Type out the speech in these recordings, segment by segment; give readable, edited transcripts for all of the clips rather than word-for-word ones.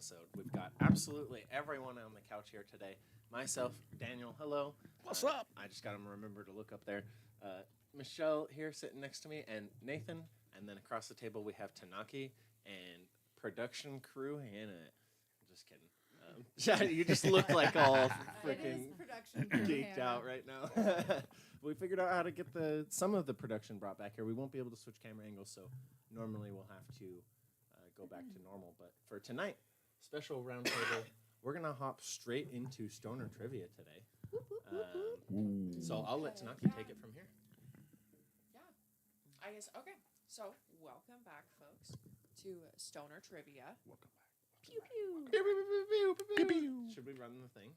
episode. We've got absolutely everyone on the couch here today. Myself, Daniel, hello. What's up? I just got to remember to look up there. Michelle here sitting next to me, and Nathan. And then across the table we have Tanakie and production crew Hannah. Just kidding. You just look like all freaking geeked out right now. We figured out how to get some of the production brought back here. We won't be able to switch camera angles, so normally we'll have to go back to normal. But for tonight, special roundtable, we're going to hop straight into Stoner Trivia today. So I'll let Tanakie take it from here. Yeah. I guess, okay. So, welcome back, folks, to Stoner Trivia. Welcome back. Pew, pew. Pew, pew. Should we run the thing?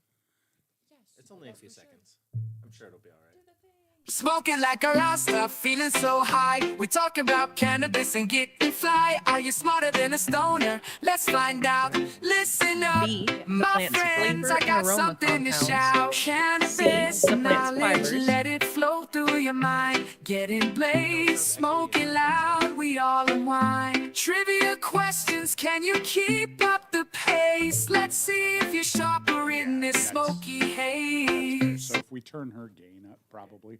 Yes. It's only a few seconds. I'm sure it'll be all right. Do the thing. Smoking like a Rasta, feeling so high. We talk about cannabis and getting fly. Are you smarter than a stoner? Let's find out. Listen up, B, the my plant's friends. flavor I and got aroma something to compounds. shout. Cannabis C, the plant's knowledge, fibers. let it flow through your mind. Getting blazed, smoking loud. We all unwind. Trivia questions, can you keep up the pace? Let's see if you're sharper in this smoky haze. So if we turn her gain up, probably.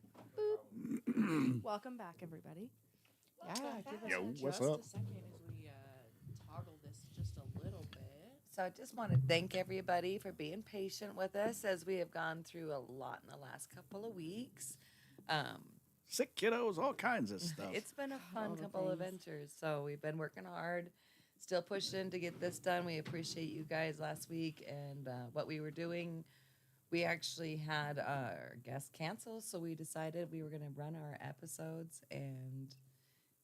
Welcome back, everybody. Yeah, give us Yo, just what's a up? second as we toggle this just a little bit. So I just want to thank everybody for being patient with us as we have gone through a lot in the last couple of weeks. Sick kiddos, all kinds of stuff. It's been a All fun the couple of things. ventures. So we've been working hard, still pushing to get this done. We appreciate you guys last week and what we were doing. We actually had our guest cancel, so we decided we were going to run our episodes and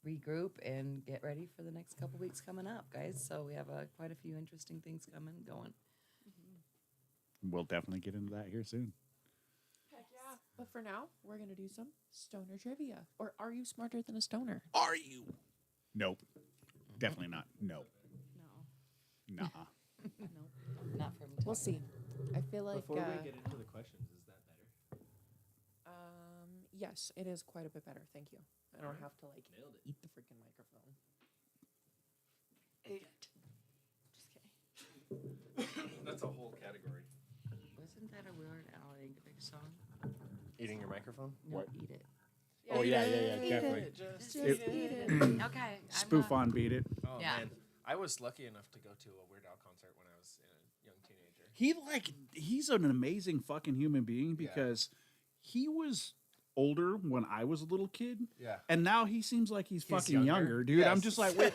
regroup and get ready for the next couple weeks coming up, guys. So we have quite a few interesting things going. We'll definitely get into that here soon. Heck yeah. But for now, we're going to do some stoner trivia. Or are you smarter than a stoner? Are you? Nope. Definitely not. No. No. Nah. Nope. Not from We'll see. I feel like, Before we get into the questions, is that better? yes, it is quite a bit better. Thank you. I don't have to, Nailed it. eat the freaking microphone. Just kidding. That's a whole category. Wasn't that a Weird Al Yankovic song? Eating your microphone? No, What? eat it. Oh, yeah, definitely. Just If- eat it. Okay. Spoof on beat it. Oh, Yeah. man. I was lucky enough to go to a Weird Al concert when I was a young teenager. He's an amazing fucking human being because he was older when I was a little kid. Yeah. And now he seems like he's fucking younger. younger, dude. I'm Yes. just like, wait.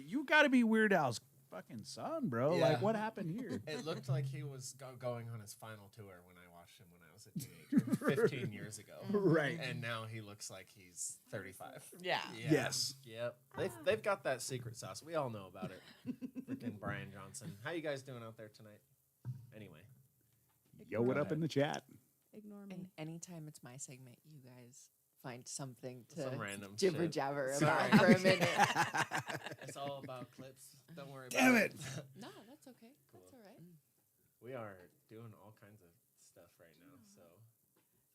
You got to be Weird Al's fucking son, bro. Yeah. Like, what happened here? It looked like he was going on his final tour when I watched him when I was a teenager 15 years ago. Right. And now he looks like he's 35. Yeah. Yes. Yep. They've got that secret sauce. We all know about it. Freaking Brian Johnson. How you guys doing out there tonight? Anyway. Yo, what up in the chat? Ignore me. And anytime it's my segment, you guys find something to Some random jibber shit. jabber Sorry. about for a minute. It's all about clips. Don't worry Damn about it. No, that's okay. Cool. That's all right. We are doing all kinds of stuff right now. So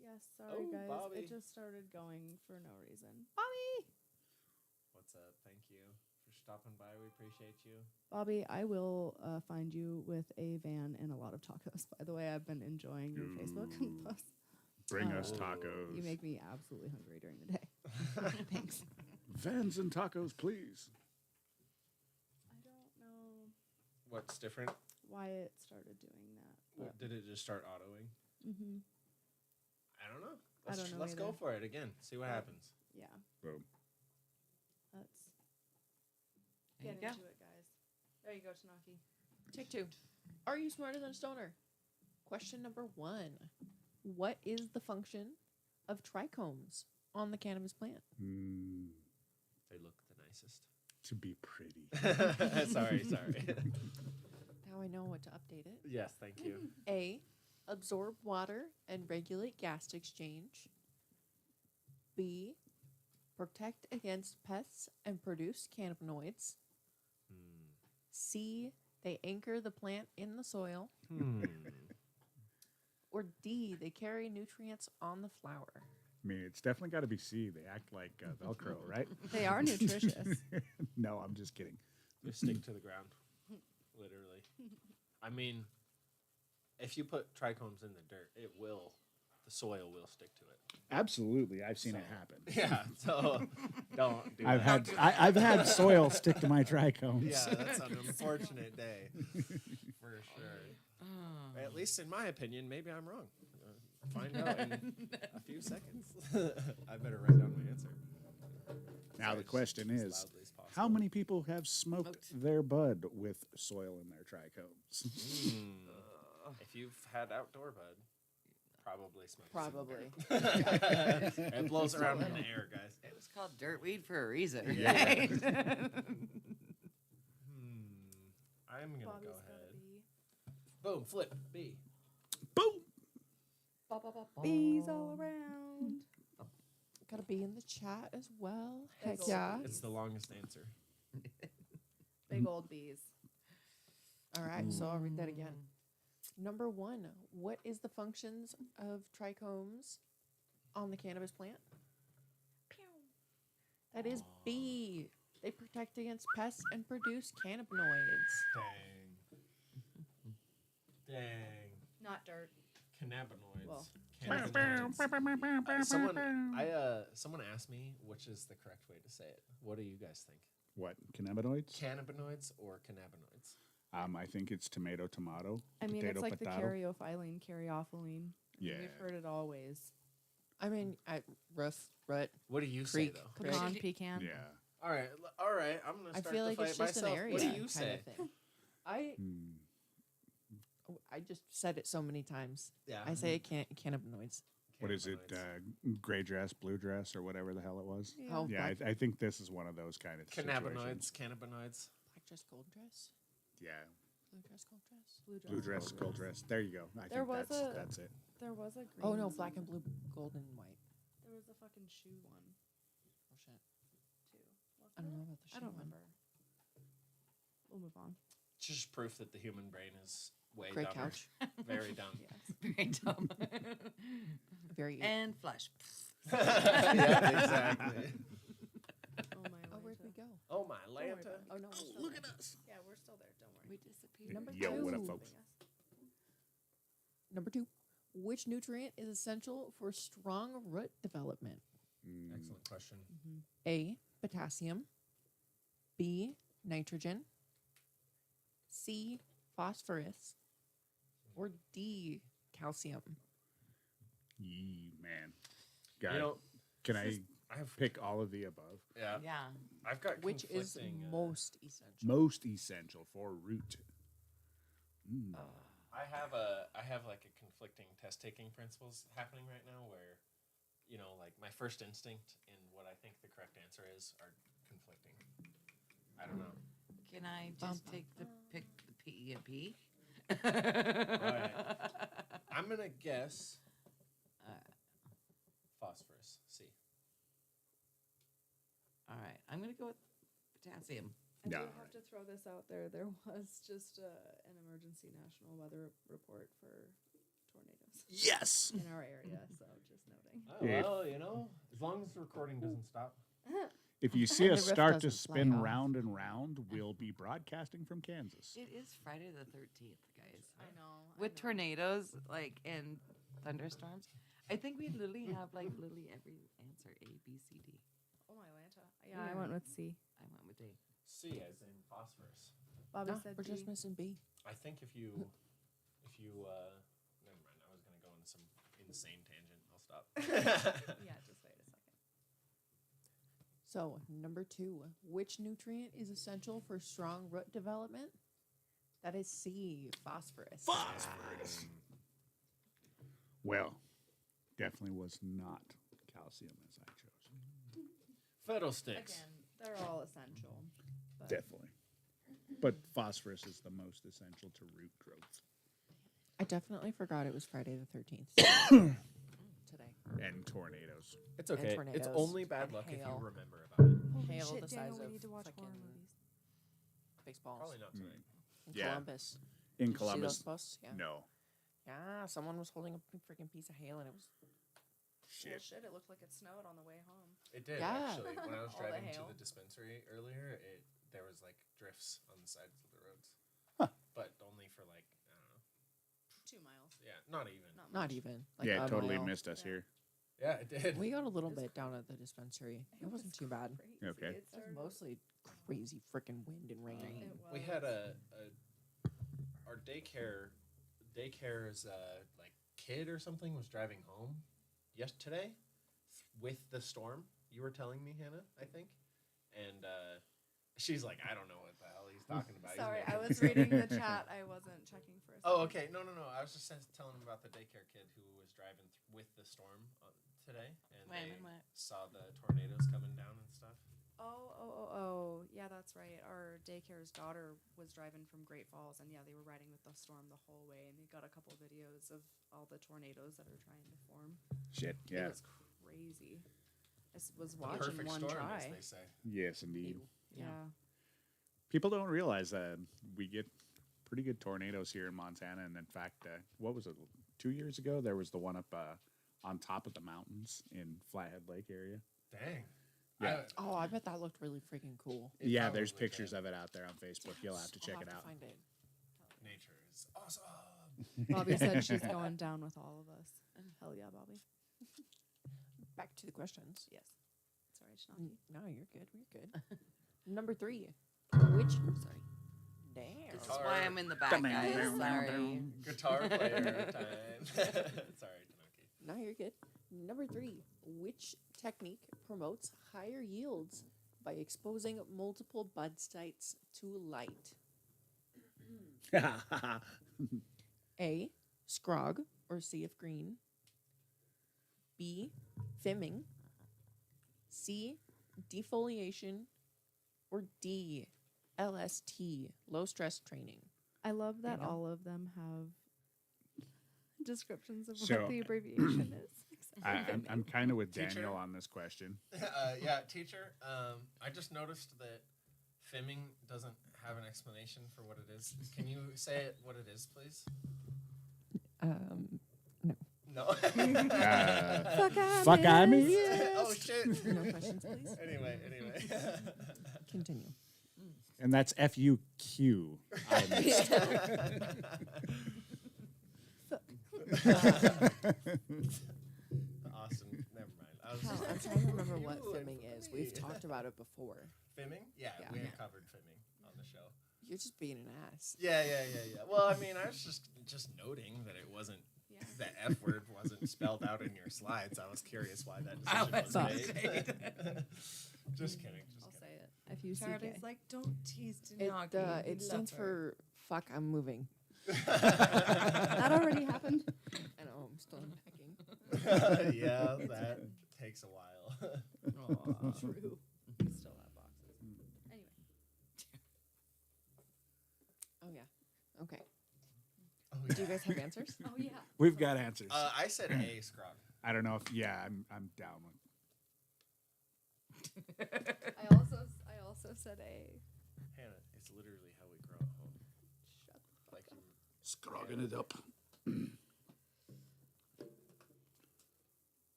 Yes, sorry Oh, guys. Bobby. It just started going for no reason. what's up? Thank you for stopping by. We appreciate you. Bobby, I will find you with a van and a lot of tacos. By the way, I've been enjoying your Facebook Ooh. posts. Bring us Oh. tacos. You make me absolutely hungry during the day. Thanks. Vans and tacos, please. I don't know What's different? why it started doing that. What, did it just start autoing? Mm-hmm. I don't know. I don't know Let's go either. for it again. See what happens. Yeah. Boom. Let's There get you into go. it, guys. There you go, Tanakie. Take two. Are you smarter than a stoner? Question number 1. What is the function of trichomes on the cannabis plant? They look the nicest. To be pretty. sorry. Now I know what to update it. Yes, thank you. A. Absorb water and regulate gas exchange. B. Protect against pests and produce cannabinoids. C. They anchor the plant in the soil. Or D. They carry nutrients on the flower. I mean, it's definitely got to be C. They act like Velcro, right? They are nutritious. No, I'm just kidding. Just stick to the ground. Literally. I mean, if you put trichomes in the dirt, the soil will stick to it. Absolutely, I've seen it happen. Yeah, so don't do I've that. I've had soil stick to my trichomes. Yeah, that's an unfortunate day, for sure. Oh. At least in my opinion, maybe I'm wrong. Find out in a few seconds. I better write down my answer. Now the Just question as is, loudly as possible. how many people have smoked their bud with soil in their trichomes? If you've had outdoor bud, probably smoked. Probably. It blows around in the air, guys. It was called dirtweed for a reason. Yeah. Right? I'm gonna Bobby's go got ahead. a bee. Boom, flip, B. Boom! Bees all around. Gotta be in the chat as well. Big Heck ol' yeah. bees. It's the longest answer. Big old bees. All right, so I'll read that again. Number 1, what is the functions of trichomes on the cannabis plant? That is B. They protect against pests and produce cannabinoids. Dang. Not dirt. Cannabinoids. Well, Cannabinoids. Someone asked me which is the correct way to say it. What do you guys think? What, cannabinoids? Cannabinoids or cannabinoids? I think it's tomato. I mean, Potato, it's like potato. the caryophyllene, caryophyllene. Yeah. We've heard it always. I mean, rut. What do you Creek. say though? Correct. Pecan, pecan. Yeah. All right. I'm gonna I start feel the like fight it's just myself. an area What do you kind say? of thing. I just said it so many times. Yeah. I say cannabinoids. What is it? Cannabinoids. Gray dress, blue dress, or whatever the hell it was? Oh, Yeah, black, I think this is one of those kind of situations. Cannabinoids. black dress, gold dress, Yeah. blue dress, gold dress. Blue dress, gold dress. There you go. I There think was that's it. There was a green. Oh no, black and blue, gold and white. There was a fucking shoe one Oh shit. too. Wasn't I don't know there? about the I don't shoe one. remember. We'll move on. It's just proof that the human brain is way Great dumber. couch. Very dumb. Yes. Very dumb. Very. And flush. Yeah, exactly. Oh my. Oh, where'd we Lanta. go? Oh my Don't worry Lanta. about it. Oh no. we're still Look there. at us. Yeah, we're still there. Don't worry. We disappeared. Number Yo, what up, 2. folks? Number 2. Which nutrient is essential for strong root development? Excellent question. A. Potassium. B. Nitrogen. C. Phosphorus. Or D. Calcium. Yee, man. God, You know, can this I I have pick all of the above? yeah. Yeah. I've got Which is conflicting, most essential? Most essential for root. I have like a conflicting test taking principles happening right now where, like my first instinct and what I think the correct answer is are conflicting. I don't know. Can I just pick the P and P? Right. I'm gonna guess phosphorus. C. All right. I'm going to go with potassium. I do Yeah, have to throw this out there. There was just an emergency national weather report for tornadoes Yes. in our area, so just noting. Oh, Yeah. well, as long as the recording doesn't stop. If you see The us riff start to doesn't fly spin off. round and round, we'll be broadcasting from Kansas. It is Friday the 13th, guys. I know. With tornadoes, and thunderstorms. I think we literally have, literally every answer A, B, C, D. Oh my Lanta. Yeah, I went with C. I went with D. C as in phosphorus. Bobby No, said we're D. just missing B. I think if you never mind. I was gonna go into some insane tangent. I'll stop. Yeah, just wait a second. So, number 2. Which nutrient is essential for strong root development? That is C. Phosphorus. Phosphorus. Well, definitely was not calcium as I chose. Fiddlesticks. Again, they're all essential. But Definitely. But phosphorus is the most essential to root growth I definitely forgot it was Friday the 13th. Today. and tornadoes. It's okay. It's tornadoes only bad and luck if hail. you remember about it. Holy Hail shit, the Daniel, size we of need to watch horror frickin' movies. Baseballs. Probably not tonight. In Yeah. Columbus. In Did you see those Columbus, posts? Yeah. no. Yeah, someone was holding a freaking piece of hail and it was. Well, shit, it looked like it snowed on the way home. It did Yeah. actually. When I was All the driving to hail. the dispensary earlier, there was drifts on the sides of the roads. Huh. but only for like I don't know. 2 miles. Yeah, not even. Not Not much. even. Like Yeah, a it totally mile. missed us Yeah. here. Yeah, it did. We got a little It was bit down at the dispensary. It wasn't too bad. Crazy. Okay. It It was started- mostly crazy freaking wind and rain. It We was. had our daycare's like kid or something was driving home yesterday with the storm. You were telling me, Hannah, I think, and she's like, I don't know what the hell he's talking about. He's Sorry, I making- was reading the chat. I wasn't checking for a second. Oh, okay. No. I was just telling him about the daycare kid who was driving with the storm today, and they saw the tornadoes coming down and stuff. Oh. Yeah, that's right. Our daycare's daughter was driving from Great Falls, and yeah, they were riding with the storm the whole way, and they got a couple videos of all the tornadoes that are trying to form. Shit. It Yeah. was crazy. I was The watching perfect one storm, try. as they say. Yes, indeed. Yeah. People don't realize that we get pretty good tornadoes here in Montana. And in fact, what was it? 2 years ago, there was the one up on top of the mountains in Flathead Lake area. Dang. Yeah. Oh, I bet that looked really freaking cool. It Yeah, there's probably pictures did. of it out there on Facebook. You'll have to check I'll it out. Find it. Nature is awesome. Bobby said she's going down with all of us. Hell yeah, Bobby. Back to the questions. Yes. Sorry, Tanakie. No, you're good. You're good. Number 3. Which? Sorry. Damn. This is why I'm in the back, guys. Sorry. Guitar player time. Sorry, Tanakie. No, you're good. Number 3. Which technique promotes higher yields by exposing multiple bud sites to light? A. Scrog or sea of green. B. Fimming. C. Defoliation. Or D. LST, low stress training. I love that You know? all of them have descriptions of So- what the abbreviation is. except for I'm kind of with Teacher? Daniel on this question. Yeah, teacher. I just noticed that fimming doesn't have an explanation for what it is. Can you say it what it is, please? No. Fuck I mean. Oh shit. No questions, please. Anyway. Continue. And that's FUQ. I missed. Awesome. Never mind. I was Hell, just I'm trying to remember what You and fimming is. We've me. talked about it before. fimming. Yeah, Yeah. we Yeah. covered fimming on the show. You're just being an ass. Yeah. Well, I mean, I was just noting that it wasn't. Yeah. The F word wasn't spelled out in your slides. I was curious why that I decision was was made. Just kidding. I'll say it. F-U-C-K. Charlie's like, don't tease It, Tanakie. it stands for fuck, I'm moving. That already happened. I know, I'm still unpacking. Yeah, that takes a while. True. We still have boxes. Anyway. Oh, yeah. Okay. Oh, Do you guys have answers? Oh yeah. We've got answers. I said A, Scrog. I don't know if I'm down with. I also said A. Hannah, it's literally how we grow at home. Shut the Like fuck up. Scrogging it up.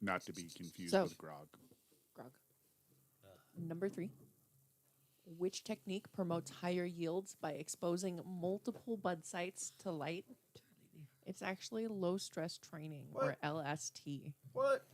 Not to be confused So- with grog. Grog. Number 3. Which technique promotes higher yields by exposing multiple bud sites to light? It's actually low stress training, or What? LST. What?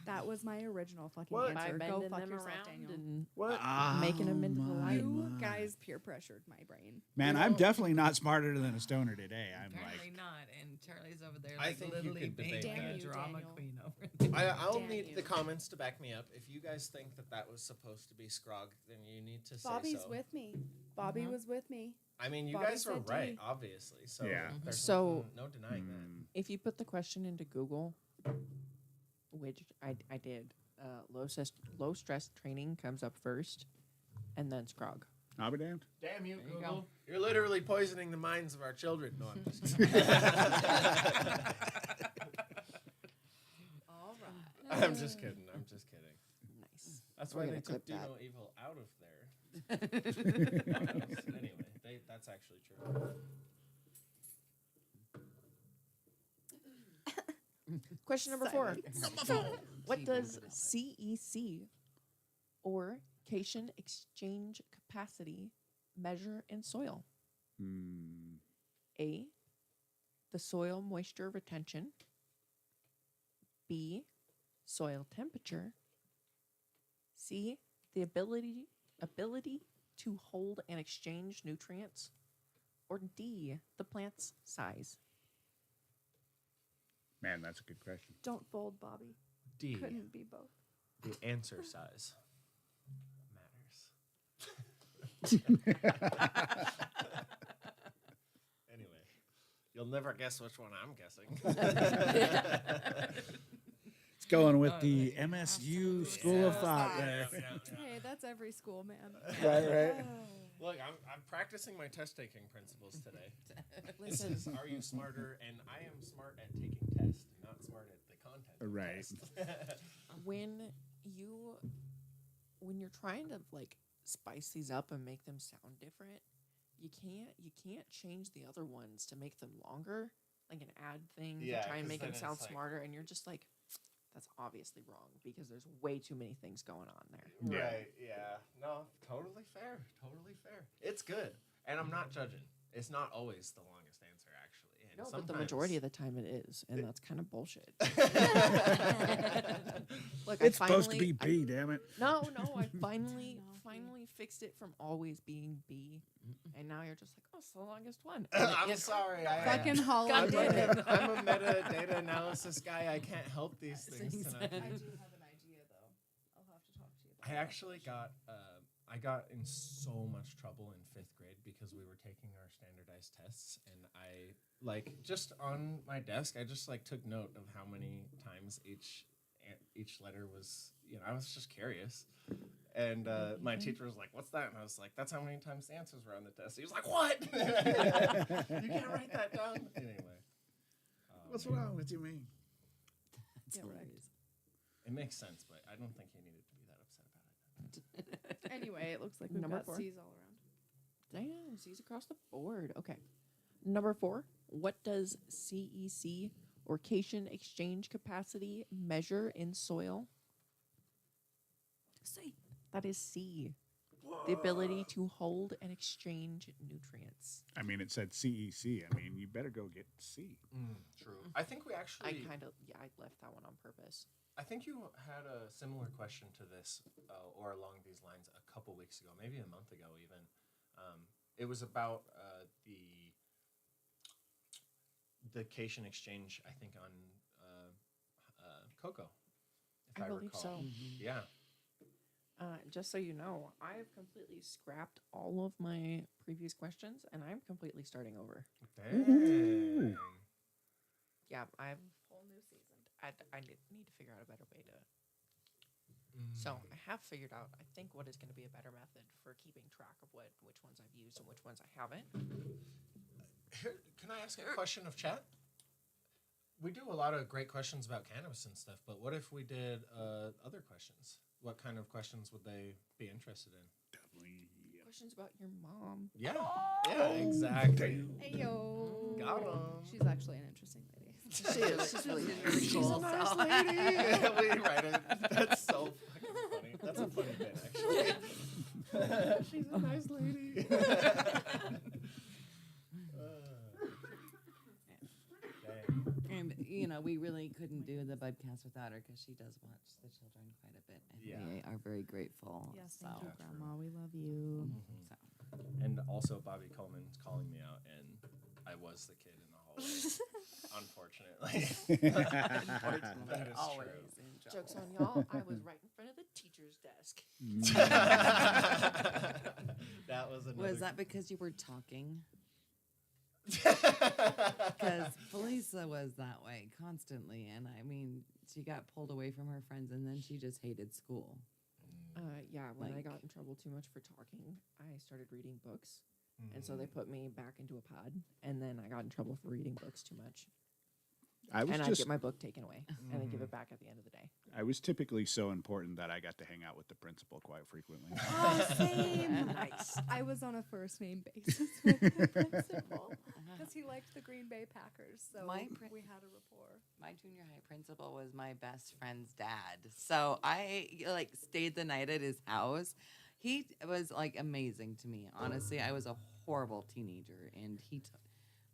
That was my original fucking What? By answer. Go bending fuck them yourself, around Daniel. and What? making them into the light. You guys peer pressured my brain. Man, You I'm know- definitely not smarter than a stoner today. I'm Apparently like, not. And Charlie's over there I like think you literally could being debate a that. drama Daniel. queen over there. I'll Damn need you. the comments to back me up. If you guys think that was supposed to be Scrog, then you need to say Bobby's so. with me. Bobby Mhm. was with me. I mean, you Bobby guys were said D. right, obviously. So Yeah. there's So- no denying that. If you put the question into Google, which I did, low stress training comes up first, and then Scrog. I'll be damned. Damn you, There you Google. go. You're literally poisoning the minds of our children. No, I'm just kidding. All right. I'm just kidding. Nice. That's We're why gonna they took clip Do that. No Evil out of there. Anyway, that's actually true. Question number 4. What does Keep moving on it. CEC, or cation exchange capacity, measure in soil? A, the soil moisture retention. B, soil temperature. C, the ability to hold and exchange nutrients. Or D, the plant's size. Man, that's a good question. Don't fold, Bobby. D. Couldn't be both. The answer size matters. Anyway, you'll never guess which one I'm guessing. It's going with the MSU School of Thought there. Hey, that's every school, man. Right. Look, I'm practicing my test taking principles today. This Listen, is, are you smarter? And I am smart at taking tests, not smart at the content. Of Right. test. when you're trying to like spice these up and make them sound different, you can't change the other ones to make them longer, like and add things Yeah, to try and 'cause make them then sound it's like- smarter, and you're just like, that's obviously wrong because there's way too many things going on there. Yeah. Right, yeah. No, totally fair. Totally fair. It's good. And I'm not judging. It's not always the longest answer, actually. And No, but the majority of the time it is, and that's kind of bullshit. Look, It's supposed to be I- B, damn it. No, I finally Tanakie. fixed it from always being B, and now you're just like, oh, it's the longest one. I'm sorry. Fucking Hollow God did damn it. it. I'm a metadata analysis guy. I can't help these things tonight. I do have an idea, though. I'll have to talk to you about I actually got I got in so much trouble in 5th grade because we were taking our standardized tests, and I like just on my desk I just like took note of how many times each letter was. I was just curious, and my teacher was like, "What's that?" And I was like, "That's how many times the answers were on the test." He was like, "What? You can't write that down." Anyway, What's wrong with you, man? Yeah, right. it makes sense, but I don't think he needed to be that upset about it. Anyway, it looks like we've Number got 4. C's all around. Damn, C's across the board. Okay. Number 4. What does CEC, or cation exchange capacity, measure in soil? C. That is C. The ability to hold and exchange nutrients. I mean, it said CEC. I mean, you better go get C. True. I think we I actually. I left that one on purpose. I think you had a similar question to this, or along these lines, a couple weeks ago, maybe a month ago, even. It was about the cation exchange. I think on cocoa, if I I believe recall. so. Yeah. Just so you know, I've completely scrapped all of my previous questions, and I'm completely starting over. Dang. Yeah, I've Whole new season. I need to figure out a better way to. So I have figured out, I think, what is going to be a better method for keeping track of which ones I've used and which ones I haven't. Here, can I ask a question of chat? We do a lot of great questions about cannabis and stuff, but what if we did other questions? What kind of questions would they be interested in? Definitely. Questions about your mom. Yeah. Yeah, exactly. Hey, yo. Got 'em. She's actually an interesting lady. She is. She's really She's cool. a nice lady. We write it. That's so fucking funny. That's a funny bit, actually. She's a nice lady. Dang. And we really couldn't do the Budcast without her because she does watch the children quite a bit, and Yeah. we are very grateful. Yes, so. thank you, Grandma. We love you. So. And also, Bobby Coleman's calling me out, and I was the kid in the hallway. Unfortunately. That is Always true. in trouble. Jokes on y'all. I was right in front of the teacher's desk. That was another. Was that because you were talking? Because Felisa was that way constantly, and I mean, she got pulled away from her friends, and then she just hated school. Yeah, when I Like- got in trouble too much for talking, I started reading books. And so they put me back into a pod, and then I got in trouble for reading books too much. I was And I'd just get my book taken away, and then give it back at the end of the day. I was typically so important that I got to hang out with the principal quite frequently. Oh, same. Nice. I was on a first name basis with the principal because he liked the Green Bay Packers, so My we had a rapport. My junior high principal was my best friend's dad, so I stayed the night at his house. He was amazing to me. Honestly, I was a horrible teenager, and he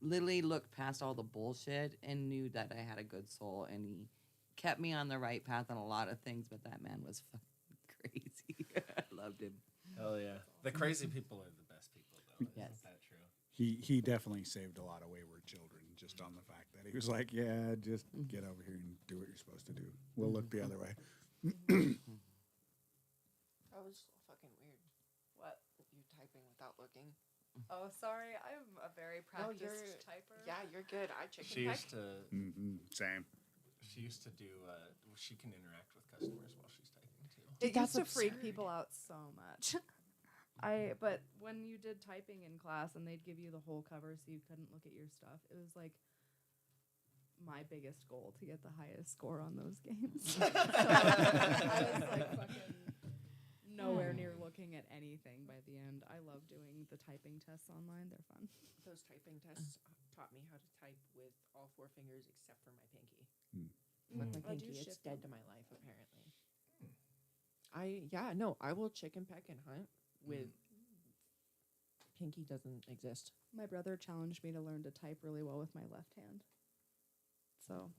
literally looked past all the bullshit and knew that I had a good soul, and he kept me on the right path on a lot of things. But that man was fucking crazy. I loved him. Hell yeah. The crazy people are the best people, though. Yes. Isn't that true? He definitely saved a lot of wayward children just on the fact that he was like, yeah, just get over here and do what you're supposed to do. We'll look the other way. That was so fucking weird. What? You typing without looking. Oh, sorry. I'm a very No, practiced typer. Yeah, you're good. I chicken She peck. used to. Same. She used to do. She can interact with customers while she's typing too. It That's used to freak absurd. people out so much. But when you did typing in class and they'd give you the whole cover so you couldn't look at your stuff, it was like my biggest goal to get the highest score on those games. So I was like fucking nowhere near looking at anything by the end. I love doing the typing tests online. They're fun. Those typing tests taught me how to type with all four fingers except for my pinky. With my I do pinky, it's shift dead to them. my life, apparently. I will chicken peck and hunt with pinky doesn't exist. My brother challenged me to learn to type really well with my left hand. So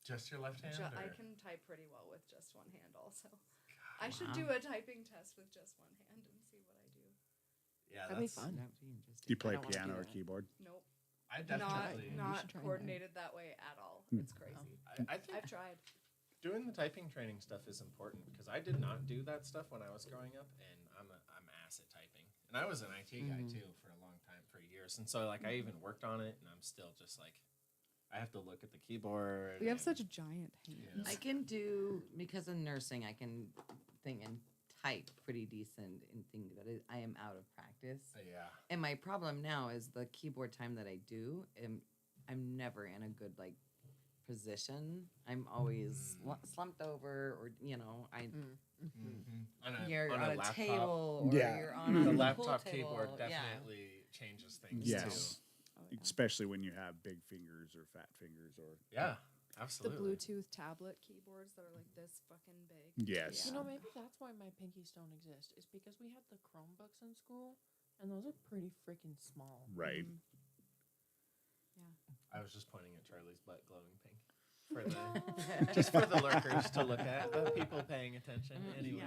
Just your left hand? I or- can type pretty well with just one hand also. I should do a typing test with just one hand and see what I do. Yeah, That'd be that's. fun. That would be Do interesting. you play don't wanna piano do or that. keyboard? Nope. I Not definitely. You not should try that. coordinated that way at all. Hmm. It's crazy. I think I've tried. doing the typing training stuff is important because I did not do that stuff when I was growing up, and I'm ass at typing. And I was an IT guy too for a long time, for years, and so like I even worked on it, and I'm still just like, I have to look at the keyboard. We have and- such giant hands. I can do, because of nursing, I can think and type pretty decent and think that I am out of practice. Yeah. And my problem now is the keyboard time that I do, I'm never in a good like position. I'm always slumped over, or you're on on a a laptop. table, or Yeah. you're on The a pool laptop table. keyboard Yeah. definitely changes things Yes. too. Oh, yeah. Especially when you have big fingers or fat fingers or Yeah, The absolutely. Bluetooth tablet keyboards that are like this fucking big. yes. You know, maybe that's why my pinkies don't exist. Is because we had the Chromebooks in school, and those are pretty freaking small. Right. I was just pointing at Charlie's butt glowing pink. For the, just for the lurkers to look at, the people paying attention. Anyway.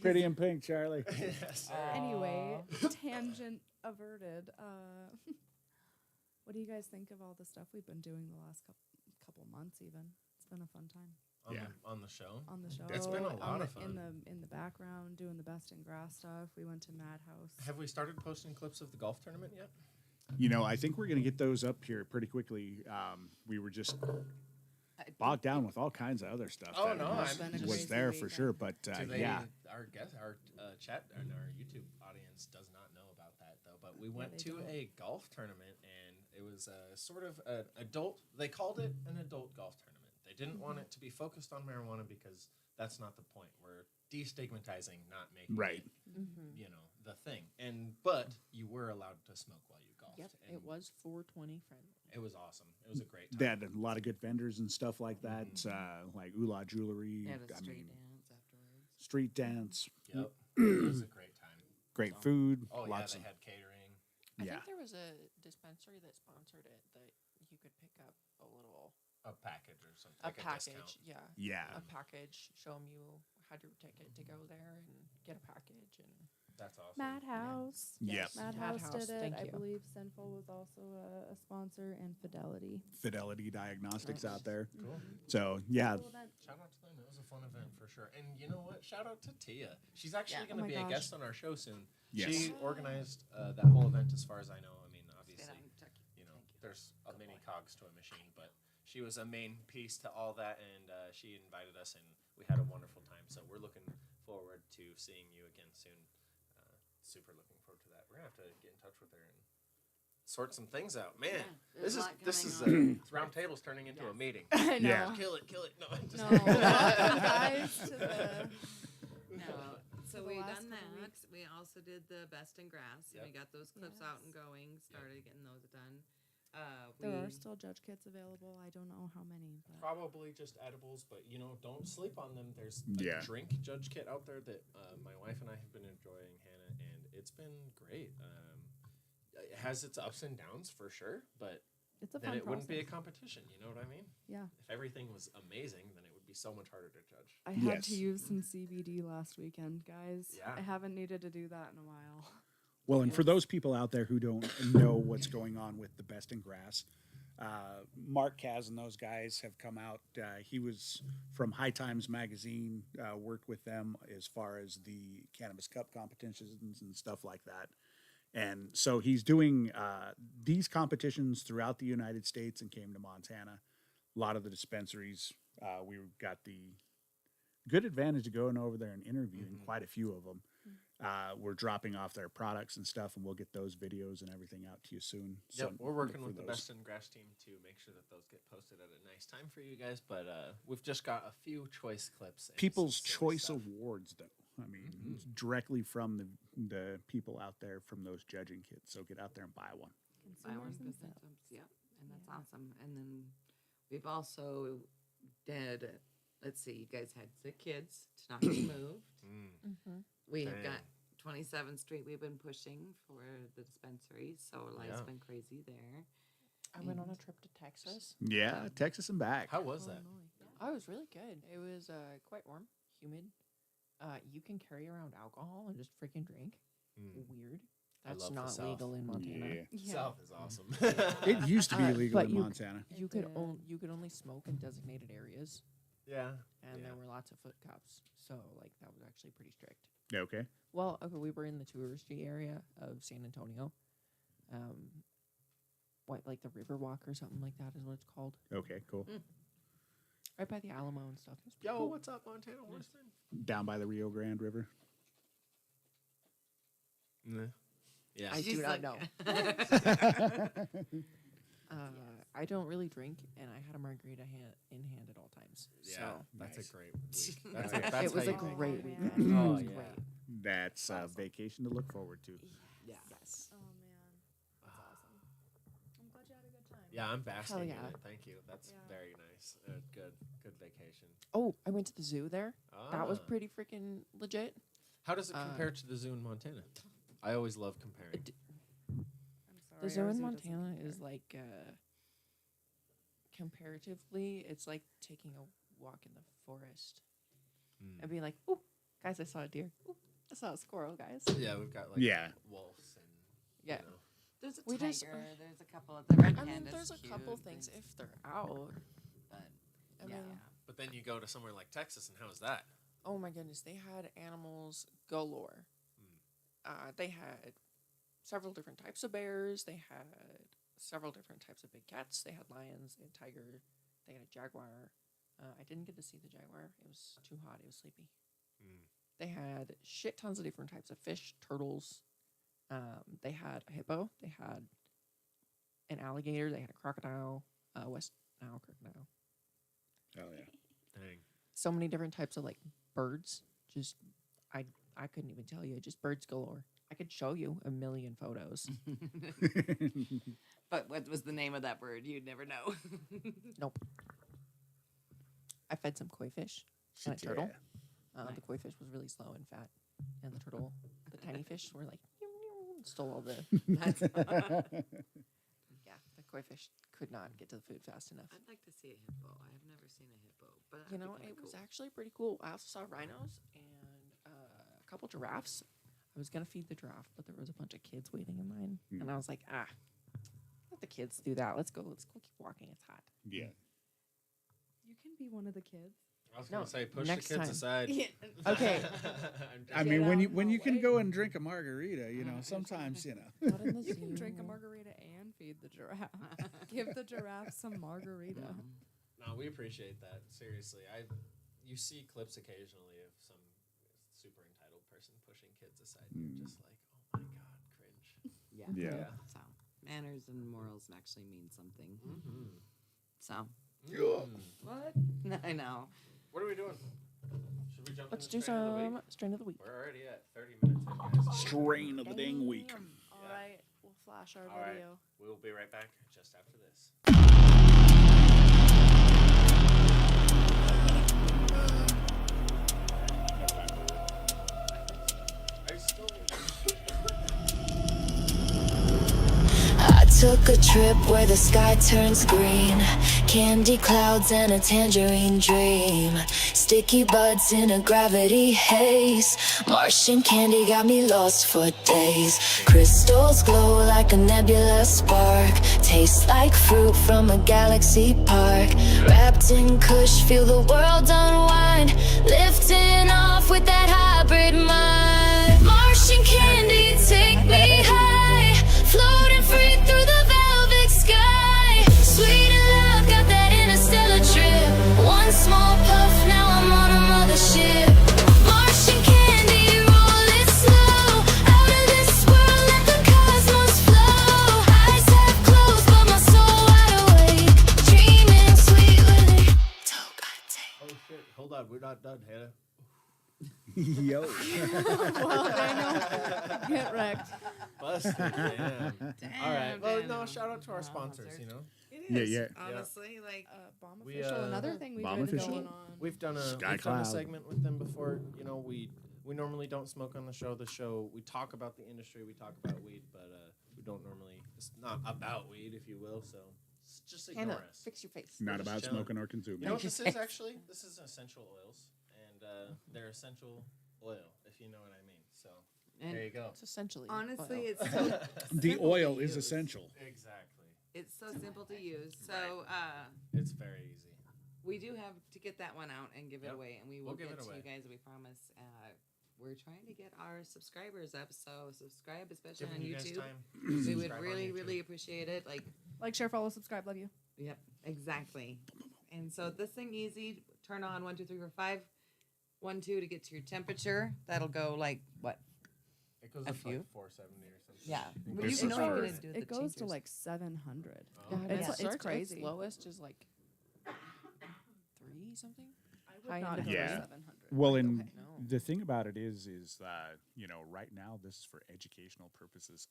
Pretty in pink, Charlie. Yes, sir. Anyway, tangent averted. What do you guys think of all the stuff we've been doing the last couple months? Even it's been a fun time On the show. on the show. It's been a lot of in fun. the background doing the best in grass stuff. We went to Madhouse. Have we started posting clips of the golf tournament yet? You know, I think we're going to get those up here pretty quickly. We were just bogged down with all kinds of other stuff Oh, that no, was, I'm It's been a was crazy there for weekend. sure. But Do they, yeah, our chat and our YouTube audience does not know about that though. But we went they to don't. a golf tournament, and it was sort of an adult. They called it an adult golf tournament. They didn't want it to be focused on marijuana because that's not the point. We're destigmatizing not making Right. it, the thing. But you were allowed to smoke while you golfed. Yep, and it was 420 friendly. It was awesome. It was a great time. they had a lot of good vendors and stuff like that, like Ula Jewelry. They had a I street mean, dance afterwards. street dance, Yep. It was a great time. great food, Oh, lots yeah, of they had catering. I yeah. think there was a dispensary that sponsored it that you could pick up a little A package or something. a like package, A discount. yeah, Yeah. a package. Show them you had your ticket to go there and get a package and That's awesome. Madhouse. Yep. Madhouse Madhouse, did it. thank I you. believe Sinful was also a sponsor, and Fidelity. Fidelity Diagnostics out there. Cool. So yeah, Cool event. Shout out to them. It was a fun event for sure. And you know what? Shout out to Tia. She's actually Yeah. going to Oh my be a gosh. guest on our show soon. Yes. She organized that whole event as far as I know. I mean, obviously, there's a mini cogs to a machine, but she was a main piece to all that, and she invited us, and we had a wonderful time. So we're looking forward to seeing you again soon. Super looking forward to that. We're going to have to get in touch with her and sort some things out. Man, there's a lot this is coming Roundtable's turning into a meeting. I know. Yeah. Kill it. No, I'm just No, welcome guys to the. No. So the we last done couple that. weeks. We also did the best in grass. And we Yep. got those clips out and Yes. going. Started getting those done. There are still judge kits available. I don't know how many, but Probably just edibles, but don't sleep on them. There's a Yeah. drink judge kit out there that my wife and I have been enjoying, Hannah, and it's been great. It has its ups and downs for sure, but It's a then fun it wouldn't be a process. competition. You know what I mean? Yeah. If everything was amazing, then it would be so much harder to judge. I had Yes. to use some CBD last weekend, guys. Yeah. I haven't needed to do that in a while. Well, and for those people out there who don't know what's going on with the Best in Grass, Mark Kaz and those guys have come out. He was from High Times Magazine, worked with them as far as the Cannabis Cup competitions and stuff like that. And so he's doing these competitions throughout the United States and came to Montana. A lot of the dispensaries, we got the good advantage of going over there and interviewing quite a few of them. We're dropping off their products and stuff, and we'll get those videos and everything out to you soon. Yep, we're working look with for the those. Best in Grass team to make sure that those get posted at a nice time for you guys. But we've just got a few choice clips. And People's some silly Choice stuff. Awards, though. I mean, it's directly from the people out there, from those judging kits. So get out there and buy one. Buy one, Consumers good themselves. symptoms. Yep, and that's Yeah. awesome. And then we've also did. Let's see, you guys had sick kids. Tanakie moved. Mm-hmm. We have Dang. got 27th Street. We've been pushing for the dispensary, so life's Yeah. been crazy there. I went on a trip to Texas. Yeah, Texas and back. How was that? Oh, it was really good. It was quite warm, humid. You can carry around alcohol and just freaking drink. Weird. I That's love the not South. legal in Montana. Yeah. Yeah. South is awesome. It used to be illegal but in you- Montana. You It could did. you could only smoke in designated areas, yeah. and Yeah. there were lots of foot cups. So like that was actually pretty strict. Okay. Well, okay, we were in the touristy area of San Antonio. What, like the Riverwalk or something like that is what it's called. Okay, cool. Right by the Alamo and stuff. It was pretty Yo, cool. what's up, Montana Horseman? Down by the Rio Grande River. Yeah. I She's do not like- know. I don't really drink, and I had a margarita in hand at all times. Yeah, So that's Nice. a great week. That's, Nice. that's it was how a you Oh, great man. weekend. Oh, It was yeah. great. That's a Awesome. vacation to look forward to. Yeah. Yes. Oh man, that's awesome. I'm glad you had a good time. Yeah, I'm basking in yeah. it. Thank you. That's Yeah. very nice. Good vacation. Oh, I went to the zoo there. That was Ah. pretty freaking legit. How does it uh, compare to the zoo in Montana? I always love comparing. I'm sorry. The zoo our in doesn't Montana compare. is like comparatively, it's like taking a walk in the forest and being like, "Oh, guys, I saw a deer. Ooh, I saw a squirrel, guys." Yeah, we've got like Yeah. wolves and Yeah. You know. There's a We tiger. just- There's a couple of the red I mean, panda's there's a couple cute, things there's- if they're out. but I yeah. mean, But then you go to somewhere like Texas, and how is that? oh my goodness, they had animals galore. They had several different types of bears. They had several different types of big cats. They had lions. They had tiger. They had a jaguar. I didn't get to see the jaguar. It was too hot. It was sleepy. They had shit tons of different types of fish, turtles. They had a hippo. They had an alligator. They had a crocodile. West Nile crocodile. Oh yeah. Dang. So many different types of like birds. Just I couldn't even tell you. Just birds galore. I could show you a million photos. But what was the name of that bird? You'd never know. Nope. I fed some koi fish and a turtle. Nice. The koi fish was really slow and fat, and the turtle, the tiny fish, were like stole all the. That's, Yeah, the koi fish could not get to the food fast enough. I'd like to see a hippo. I have never seen a hippo, but You that'd be know, kinda it was cool. actually pretty cool. I also saw rhinos and a couple giraffes. I was gonna feed the giraffe, but there was a bunch of kids waiting in line, and I was like, let the kids do that. Let's go keep walking. It's hot. Yeah. You can be one of the kids. I was No, gonna say push next the kids time. aside. Okay. I'm I just- mean, Get when out you of when my you can way. go and drink a margarita, you know, sometimes you know. Not in the You can drink a zoo. margarita and feed the giraffe. Give the giraffe some margarita. No, we appreciate that. Seriously, you see clips occasionally of some super entitled person pushing kids aside. And you're just like, oh my god, cringe. Yeah. Yeah. So manners and morals actually mean something. Mm-hmm. So What? I know. What are we doing? Should we jump? Let's into do strain of the week? some strain of the week. We're already at 30 minutes in, guys. Strain of the dang week. All Yeah. right, we'll flash our All right. video. We will be right back just after this. Are you still? took a trip where the sky turns green. Candy clouds and a tangerine dream. Sticky buds in a gravity haze. Martian candy got me lost for days. Crystals glow like a nebula spark. Tastes like fruit from a galaxy park. Wrapped in kush, feel the world unwind. Lifting off with that hybrid mind. Martian candy, take me high. Floating free through the velvet sky. Sweet and loud, got that interstellar trip. One small puff, now I'm on a mothership. Martian candy, roll it slow. Out of this world, let the cosmos flow. Eyes half closed, but my soul wide awake. Dreaming sweet with it. Don't gotta take. Oh shit! Hold on, we're not done, Hannah. Yo. Well, Daniel, get wrecked. Busted, damn. All right. Well, no, shout out to our sponsors. You know, It Yeah, is. yeah. Honestly, like Bomb We, official. Another thing we've Bomb been official? going on. we've done a Sky we've done a Cloud. segment with them before. You know, we normally don't smoke on the show. The show we talk about the industry, we talk about weed, but we don't normally. It's not about weed, if you will. So just ignore Hannah, us. fix your face. Not just about chilling. smoking or consuming. You know what this is actually? This is essential oils, and they're essential oil, if you know what I mean. So And there you go. It's essentially. honestly, oil. it's so The simple oil to is use. essential. Exactly. It's so simple to use. So It's very easy. we do have to get that one out and give it Yep. away, and we will We'll give get it to away. you guys. We promise. We're trying to get our subscribers up, so subscribe, especially Giving on you guys YouTube. time. We would Subscribe on really, YouTube. really appreciate it. Like, share, follow, subscribe. Love you. Yep, exactly. And so this thing easy. Turn on 1, 2, 3, 4, 5. 1, 2 to get to your temperature. That'll go like what? It goes A up to few. like 470 or something. Yeah. It Well, goes you This know is what for- we're gonna do with It the goes to changers. like 700. Oh. Yeah, It's it starts- crazy. Its lowest is like 3 something. I High would not end go of Yeah. to it. 700. Well, Like, and okay. No. the thing about it is that, right now this is for educational purposes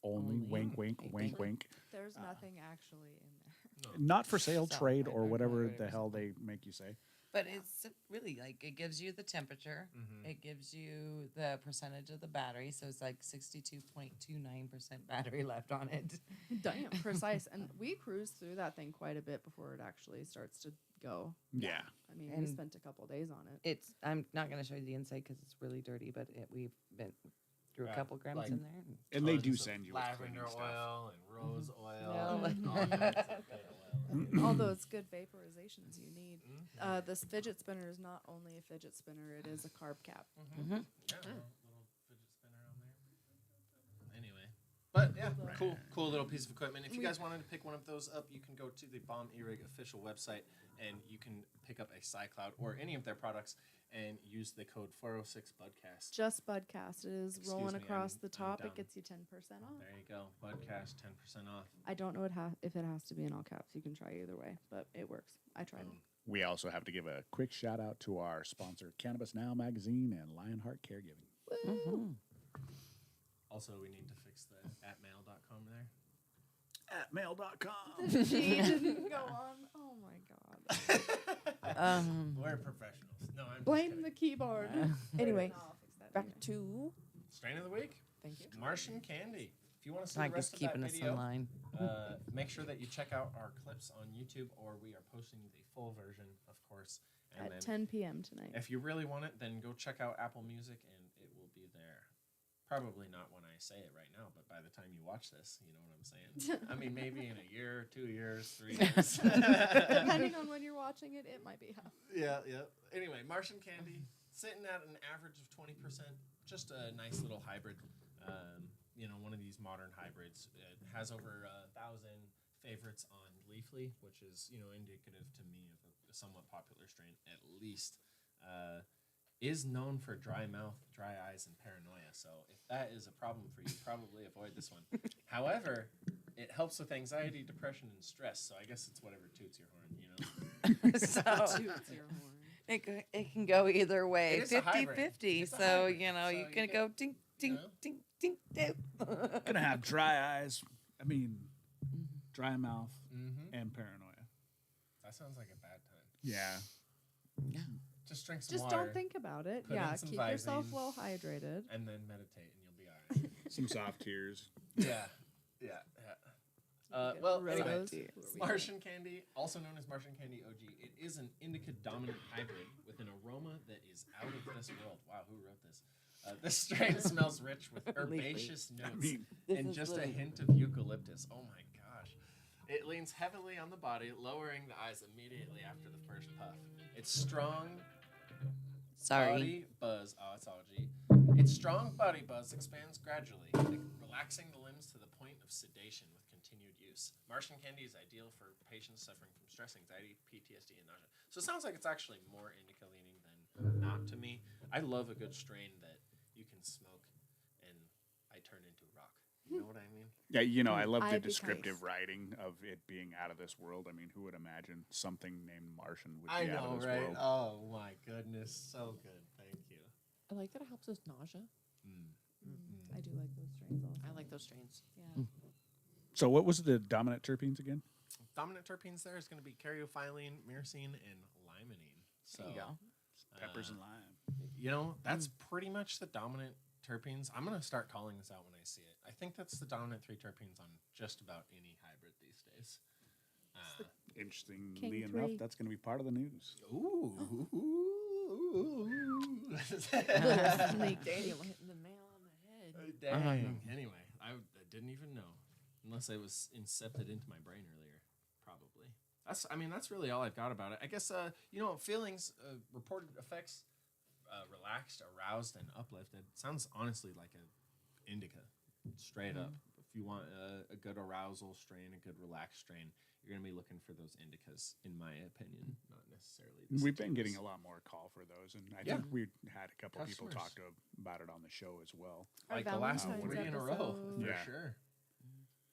only. Only. Wink, wink, Wink, wink, wink. There's nothing actually in there. Not for sale, So, trade, right, or right, whatever right, the right. hell they make you say. But it's really like it gives you the temperature. Mhm. It gives you the percentage of the battery. So it's like 62.29% battery left on it. Damn, precise. And we cruised through that thing quite a bit before it actually starts to go. Yeah. I mean, we And- spent a couple days on it. I'm not going to show you the inside because it's really dirty, but we've been through a Yeah, couple grams like- in there. And they do Tons of send you with lavender cleaning stuff. oil and rose oil. No. and all kinds of good oil. All those good vaporizations you need. Mhm. This fidget spinner is not only a fidget spinner; it is a carb cap. Mhm. Yeah, little fidget spinner on there. Anyway, but yeah, cool little piece of equipment. If you guys wanted to pick one of those up, you can go to the Bomb E-Rig official website and you can pick up a SciCloud or any of their products and use the code 406 Budcast. Just Budcast. It is Excuse rolling me, across I'm- the I'm top. dumb. It gets you 10% off. There you go, Budcast 10% off. I don't know if it has to be in all caps. You can try either way, but it works. I tried. Boom. We also have to give a quick shout out to our sponsor, Cannabis Now magazine and Lionheart Caregiving. Mhm. Also, we need to fix the @mail.com there. At mail.com. She didn't go on. Oh my god. We're professionals. No, I'm Blame just the kidding. keyboard. Anyway, No, I'll fix that back later. to. Strain of the week. Thank you. Martian Candy. If you want to see Like the just rest of that keeping us in video, line. make sure that you check out our clips on YouTube, or we are posting the full version, of course. And At then 10 p.m. tonight. if you really want it, then go check out Apple Music, and it will be there. Probably not when I say it right now, but by the time you watch this, you know what I'm saying. I mean, maybe in a year, 2 years, 3 years. Depending on when you're watching it, it might be. Yeah. Anyway, Martian Candy sitting at an average of 20%. Just a nice little hybrid. One of these modern hybrids. It has over 1,000 favorites on Leafly, which is indicative to me of a somewhat popular strain. At least is known for dry mouth, dry eyes, and paranoia. So if that is a problem for you, probably avoid this one. However, it helps with anxiety, depression, and stress. So I guess it's whatever toots your horn. So Toots your horn. it can go either way. It is a hybrid. 50-50. It's a So, hybrid. you So you you can get- go ding, ding, know? ding, ding, ding. Gonna have dry eyes. Dry mouth Mm-hmm. and paranoia. That sounds like a bad time. Yeah. Just drink some Just water. don't think about it. Put in Yeah, some keep yourself Visine. well hydrated. And then meditate, and you'll be all right. Some soft tears. Yeah. Well, Rhodos. anyway, Dear. Martian candy, also known as Martian candy OG, it is an indica dominant hybrid with an aroma that is out of this world. Wow, who wrote this? This strain smells rich with herbaceous notes mean, and just a hint of eucalyptus. Oh my gosh. It leans heavily on the body, lowering the eyes immediately after the first puff. It's strong body buzz. Oh, it's OG. Its strong body buzz expands gradually, relaxing the limbs to the point of sedation with continued use. Martian candy is ideal for patients suffering from stress, anxiety, PTSD, and nausea. So it sounds like it's actually more indica leaning than not to me. I love a good strain that you can smoke and I turn into rock. You know what I mean? Yeah, you know, I love the I'd be descriptive case. writing of it being out of this world. I mean, who would imagine something named Martian would I be out know, of this right? world? Oh my goodness, so good. Thank you. I like that it helps with nausea. I do like those strains also. I like those strains. Yeah. So, what was the dominant terpenes again? Dominant terpenes there is going to be caryophyllene, myrcene, and limonene. So There you go. Peppers and lime. You know, that's pretty much the dominant terpenes. I'm going to start calling this out when I see it. I think that's the dominant 3 terpenes on just about any hybrid these days. Interestingly King enough, three. that's going to be part of the news. Ooh. Snake Daniel hitting the nail on the head. Dang. Anyway, I didn't even know. Unless it was incepted into my brain earlier. Probably. That's really all I've got about it. I guess, feelings, reported effects, relaxed, aroused, and uplifted. Sounds honestly like a indica, straight up. If you want a good arousal strain, a good relaxed strain, you're going to be looking for those indicas, in my opinion, not necessarily. The We've been getting sativas. a lot more call for those, and I Yeah. think we had a couple people Customers. talk about it on the show as well. Our Like the last Valentine's 3 in a row, episode- for Yeah. sure.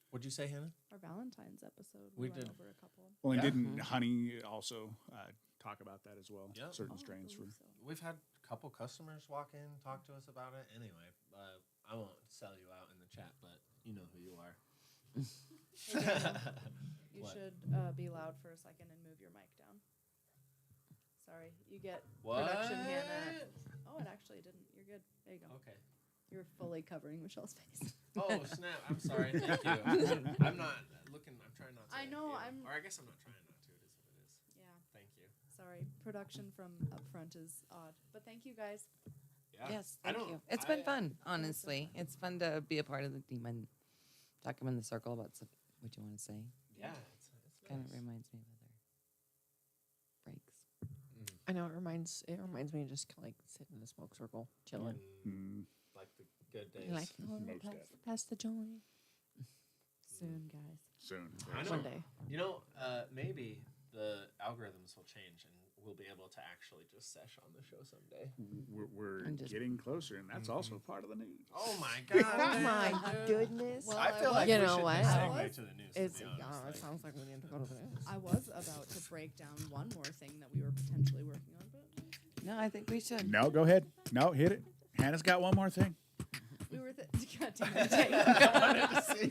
What'd you say, Hannah? Our Valentine's episode, We we went did. over a couple. Well, and Yeah. didn't Honey also talk about that as well? Yeah. Certain Oh, I strains for. believe so. We've had a couple customers walk in, talk to us about it. Anyway, I won't sell you out in the chat, but you know who you are. You What? should be loud for a second and move your mic down. Sorry, you get What? production Hannah. Oh, it actually didn't. You're good. There you go. Okay. You're fully covering Michelle's face. Oh snap! I'm sorry. Thank you. I'm not looking. I'm trying not to. I know, Or I guess I'm not trying not to. It is what it is. Yeah. Thank you. Sorry, production from up front is odd, but thank you guys. Yeah. Yes, I thank don't- you. It's I- been fun, honestly. It's fun to be a part of the team and talk them in the circle about what you want to say. Yeah. It's Kind of nice. reminds me of other breaks. I know it reminds me of just kind of like sitting in a smoke circle, chilling. Mm, Like the good days. You're like, oh, Most pass the joint. Soon, guys. soon. I know. One day. You know, maybe the algorithms will change and we'll be able to actually just sesh on the show someday. We're And just- getting closer, and that's also part of the news. Oh my god! Oh my dude. goodness. Well, I feel like You we know should what? just I segue was- to the news. It's to be yeah, honest. it Like, sounds like we need to go to the news. I was about to break down one more thing that we were potentially working on, but No, I think we should. No, go ahead. No, hit it. Hannah's got one more thing. we were. God damn it. I wanted to see.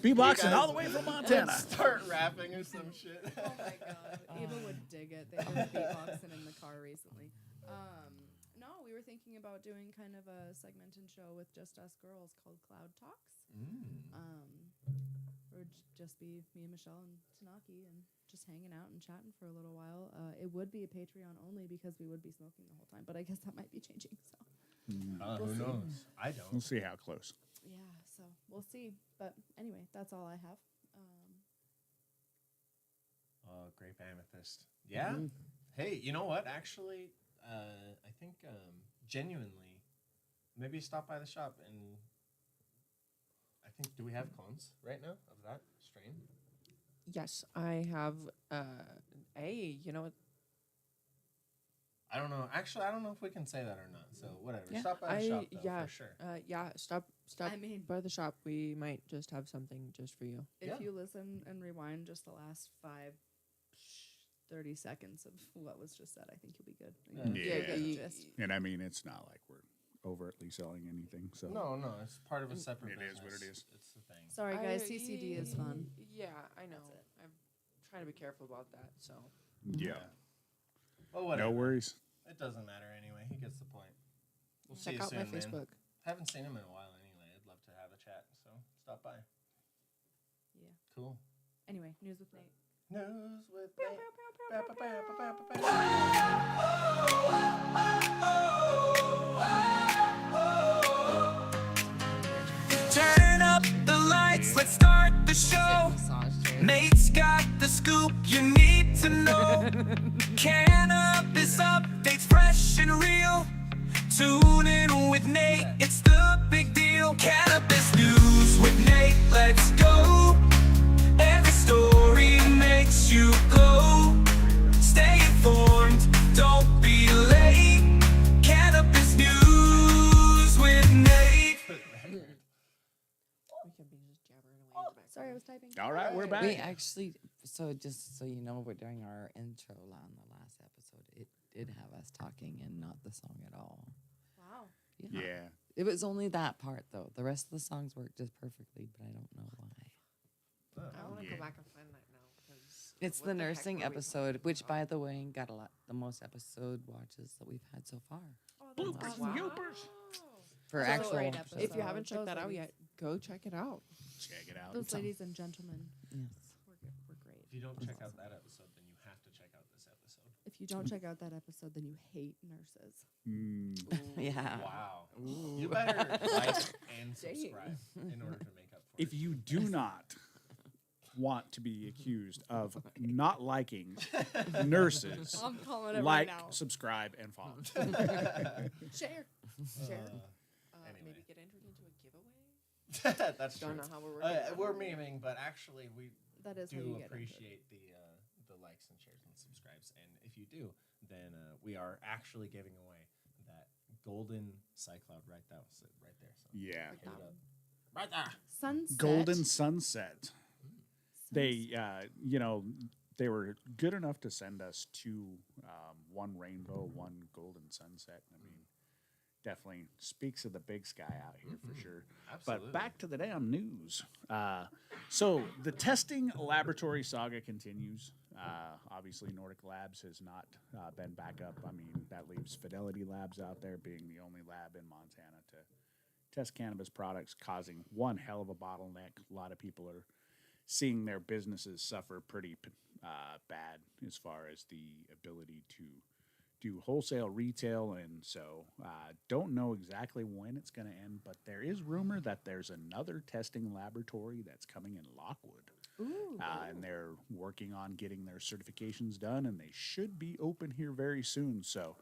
Beatboxing You all the guys way from would Montana. Start rapping or some shit. Oh my god, Eva would dig it. They were beatboxing in the car recently. No, we were thinking about doing kind of a segment and show with just us girls called Cloud Talks. Or just be me and Michelle and Tanakie and just hanging out and chatting for a little while. It would be a Patreon only because we would be smoking the whole time, but I guess that might be changing. So Who knows? I don't. We'll see how close. yeah, so we'll see. But anyway, that's all I have. Oh, grape amethyst. Yeah. Hey, you know what? Actually, I think genuinely, maybe stop by the shop and I think, do we have clones right now of that strain? Yes, I have. You know what? I don't know. Actually, I don't know if we can say that or not. So whatever. Yeah. Stop by the shop though, yeah, for sure. Stop I mean- by the shop. We might just have something just for you. If Yeah. you listen and rewind just the last 30 seconds of what was just said, I think you'll be good. Yeah. Just- And I mean, it's not like we're overtly selling anything. So No, it's part of a separate It is business. what it is. It's the thing. Sorry, guys. CCD is fun. Yeah, I know. That's it. I'm trying to be careful about that. So yeah, Well, whatever. no worries. It doesn't matter anyway. He gets the point. We'll see check you out soon, my man. Facebook. Haven't seen him in a while anyway. I'd love to have a chat, so stop by. Cool. Anyway, news with Nate. News with Turn up the lights, let's start the show. Nate's got the scoop you need to know. Cannabis updates fresh and real. Tune in with Nate, it's the big deal. Cannabis news with Nate, let's go. Every story makes you glow. Stay informed, don't be late. Cannabis news with Nate. We could be just jabbering away in the background. Sorry, I was typing. All right, we're back. We actually, so just so you know, we're doing our intro on the last episode. It did have us talking and not the song at all. Wow. Yeah. It was only that part though. The rest of the songs worked just perfectly, but I don't know why. I want to Yeah. go back and find that now because It's the nursing episode, which by the way got the most episode watches that we've had so far. Oh, that's Bloopers awesome. and youpers. For That's a actual great episodes. episode. if you haven't checked Those that out ladies. yet, go check it out. Check it out. Those ladies and gentlemen Yes. were great. If you don't check out that episode, then you have to check out this episode. If you don't check out that episode, then you hate nurses. Yeah. Wow. You better like and subscribe in order to make up for If it. you do not want to be accused of not liking nurses, I'm calling it like, right now. subscribe, and follow. Share. Share. Anyway. Maybe get entered into a giveaway. That's true. Don't know how we're working. We're memeing, but actually we That is how do you get appreciate the likes and shares and subscribes. And if you do, then we are actually giving away that golden Cycloud right there. So Yeah. hit it up. Right there. Sunset. Golden Sunset. They, they were good enough to send us two, one rainbow, one golden sunset. I mean, definitely speaks of the big sky out here for sure. Absolutely. But back to the damn news. So the testing laboratory saga continues. Obviously, Nordic Labs has not been back up. I mean, that leaves Fidelity Labs out there being the only lab in Montana to test cannabis products, causing one hell of a bottleneck. A lot of people are seeing their businesses suffer pretty bad as far as the ability to do wholesale retail, and so don't know exactly when it's going to end, but there is rumor that there's another testing laboratory that's coming in Lockwood. And they're working on getting their certifications done, and they should be open here very soon. So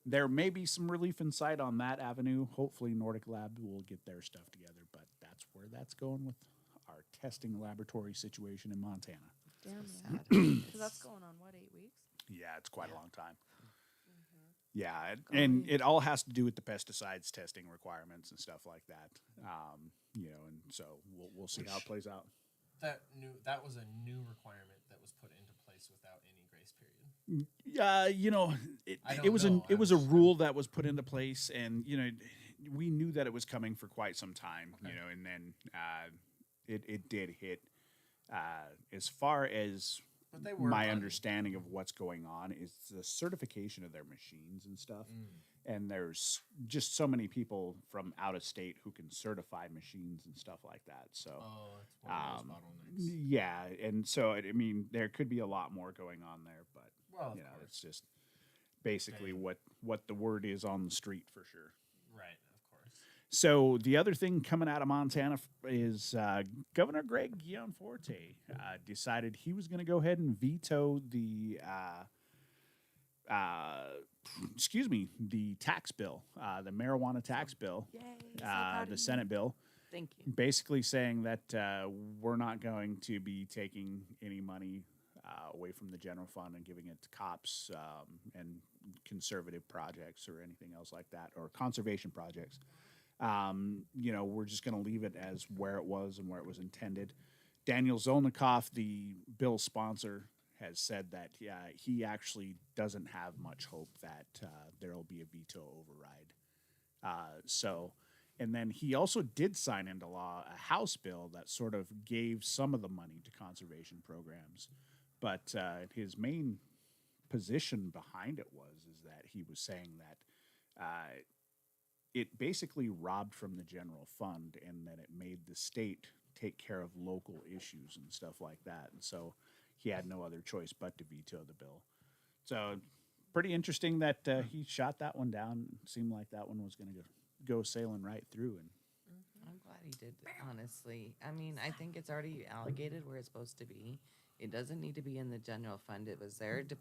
there may be some relief in sight on that avenue. Hopefully Nordic Lab will get their stuff together, but that's where that's going with our testing laboratory situation in Montana. Damn Sad. So that's going on, what, 8 weeks? Yeah, it's quite a long time. Yeah, and it all has to do with the pesticides testing requirements and stuff like that. And so we'll see how it plays out. That was a new requirement that was put into place without any grace period. Yeah, it was a rule that was put into place, and we knew that it was coming for quite some time. Okay. And then it did hit. As far as But they were my running. understanding of what's going on is the certification of their machines and stuff. And there's just so many people from out of state who can certify machines and stuff like that. So, It's one of those bottlenecks. yeah. And so, I mean, there could be a lot more going on there, but, Well, of it's course. just basically what the word is on the street for sure. Right, of course. So the other thing coming out of Montana is Governor Greg Gianforte decided he was going to go ahead and veto the tax bill, the marijuana tax bill, the Senate bill, Thank you. basically saying that we're not going to be taking any money away from the general fund and giving it to cops and conservative projects or anything else like that, or conservation projects. We're just going to leave it as where it was and where it was intended. Daniel Zolnikoff, the bill sponsor, has said that he actually doesn't have much hope that there will be a veto override. And then he also did sign into law a House bill that sort of gave some of the money to conservation programs. But his main position behind it is that he was saying that it basically robbed from the general fund, and that it made the state take care of local issues and stuff like that. And so he had no other choice but to veto the bill. So pretty interesting that he shot that one down. It seemed like that one was going to go sailing right through. And I'm glad he did, honestly. I mean, I think it's already allocated where it's supposed to be. It doesn't need to be in the general fund. It was there to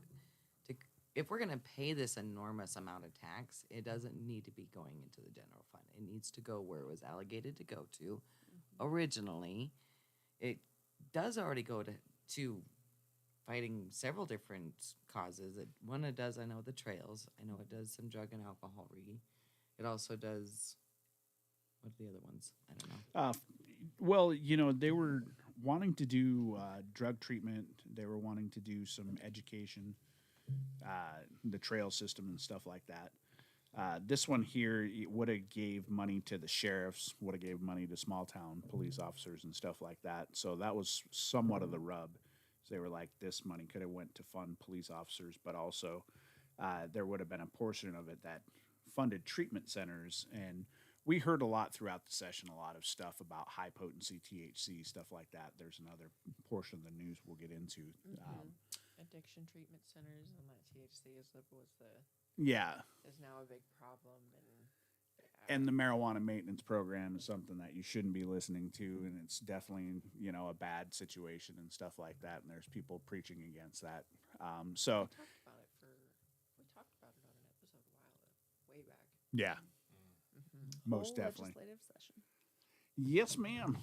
if we're going to pay this enormous amount of tax, it doesn't need to be going into the general fund. It needs to go where it was allocated to go to originally. It does already go to fighting several different causes. It does, I know, the trails. I know it does some drug and alcohol It also does, what are the other ones? I don't know. Well, they were wanting to do drug treatment. They were wanting to do some education, the trail system and stuff like that. This one here would have gave money to the sheriffs, would have gave money to small town police officers and stuff like that. So that was somewhat of the rub. So they were like, this money could have went to fund police officers, but also there would have been a portion of it that funded treatment centers. And we heard a lot throughout the session, a lot of stuff about high potency THC, stuff like that. There's another portion of the news we'll get into. Addiction treatment centers and that THC is now a big problem. And the marijuana maintenance program is something that you shouldn't be listening to, and it's definitely, a bad situation and stuff like that. And there's people preaching against that. So we talked about it on an episode way back. Yeah, most Whole definitely. Legislative session. Yes, ma'am.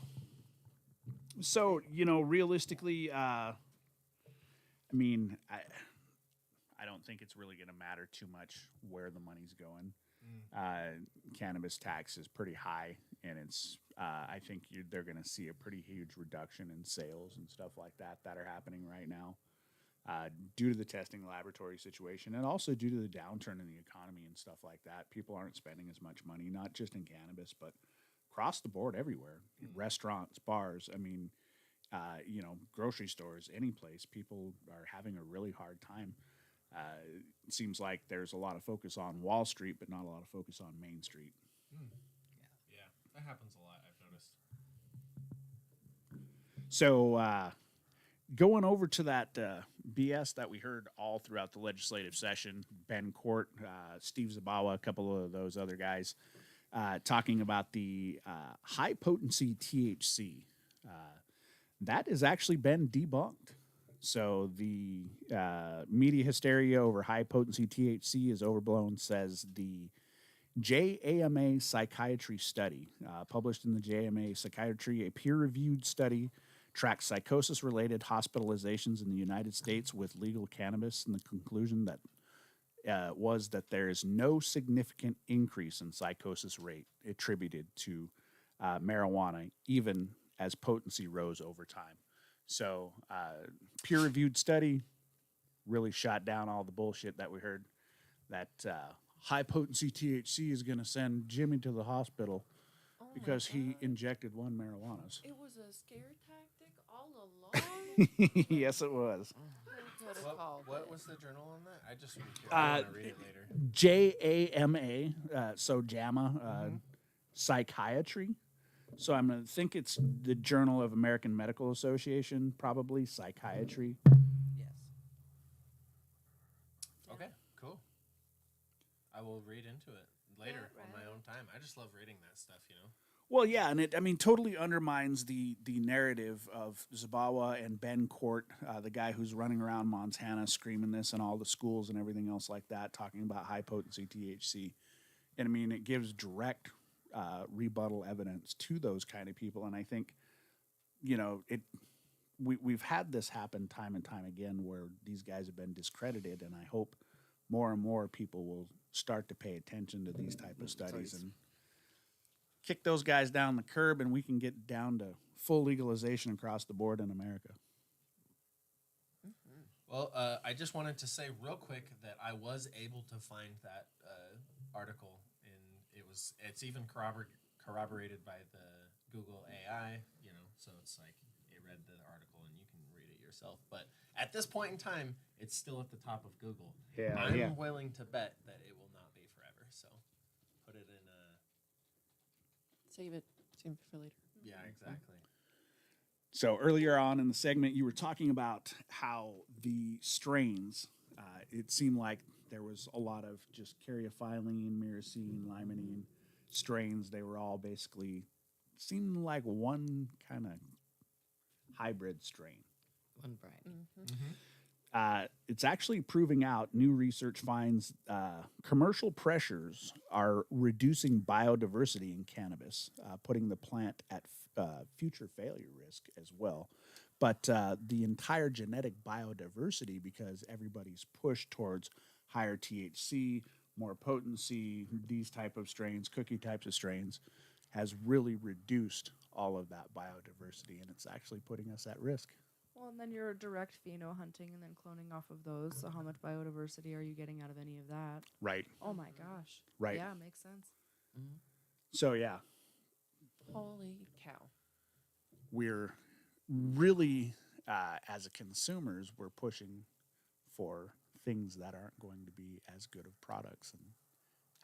So, realistically, I don't think it's really going to matter too much where the money's going. Cannabis tax is pretty high, and it's I think they're going to see a pretty huge reduction in sales and stuff like that are happening right now due to the testing laboratory situation, and also due to the downturn in the economy and stuff like that. People aren't spending as much money, not just in cannabis, but across the board everywhere. Restaurants, bars, grocery stores, any place. People are having a really hard time. It seems like there's a lot of focus on Wall Street, but not a lot of focus on Main Street. Yeah, that happens a lot, I've noticed. So going over to that BS that we heard all throughout the legislative session, Ben Court, Steve Zabawa, a couple of those other guys, talking about the high-potency THC. That has actually been debunked. So the media hysteria over high-potency THC is overblown, says the JAMA Psychiatry study, published in the JAMA Psychiatry, a peer-reviewed study tracks psychosis-related hospitalizations in the United States with legal cannabis, and the conclusion that was that there is no significant increase in psychosis rate attributed to marijuana, even as potency rose over time. So, peer-reviewed study really shot down all the bullshit that we heard, that high-potency THC is going to send Jimmy to the hospital because he injected one marijuanas. It was a scare tactic all along. Yes, it was. What was the journal on that? I just want to read it later. JAMA, so JAMA, Psychiatry. So I'm going to think it's the Journal of American Medical Association, probably Psychiatry. Yes. Okay, cool. I will read into it later on my own time. I just love reading that stuff, Well, yeah, and it, totally undermines the narrative of Zabawa and Ben Court, the guy who's running around Montana screaming this in all the schools and everything else like that, talking about high-potency THC. And, it gives direct rebuttal evidence to those kind of people. And I think, we've had this happen time and time again where these guys have been discredited, and I hope more and more people will start to pay attention to these type of studies and kick those guys down the curb, and we can get down to full legalization across the board in America. Well, I just wanted to say real quick that I was able to find that article, and it's even corroborated by the Google AI, so it's like it read the article and you can read it yourself. But at this point in time, it's still at the top of Google. Yeah, I'm willing to bet that it will not be forever. So put it in a... Save it for later. Yeah, exactly. So earlier on in the segment, you were talking about how the strains, it seemed like there was a lot of just caryophyllene, myrcene, limonene strains. They were all basically seemed like one kind of hybrid strain. One variety. It's actually proving out, new research finds commercial pressures are reducing biodiversity in cannabis, putting the plant at future failure risk as well. But the entire genetic biodiversity, because everybody's pushed towards higher THC, more potency, these type of strains, cookie types of strains, has really reduced all of that biodiversity, and it's actually putting us at risk. Well, and then you're direct pheno hunting and then cloning off of those. So how much biodiversity are you getting out of any of that? Right. Oh my gosh. Right. Yeah, makes sense. So yeah, Holy cow. we're really, as a consumers, we're pushing for things that aren't going to be as good of products and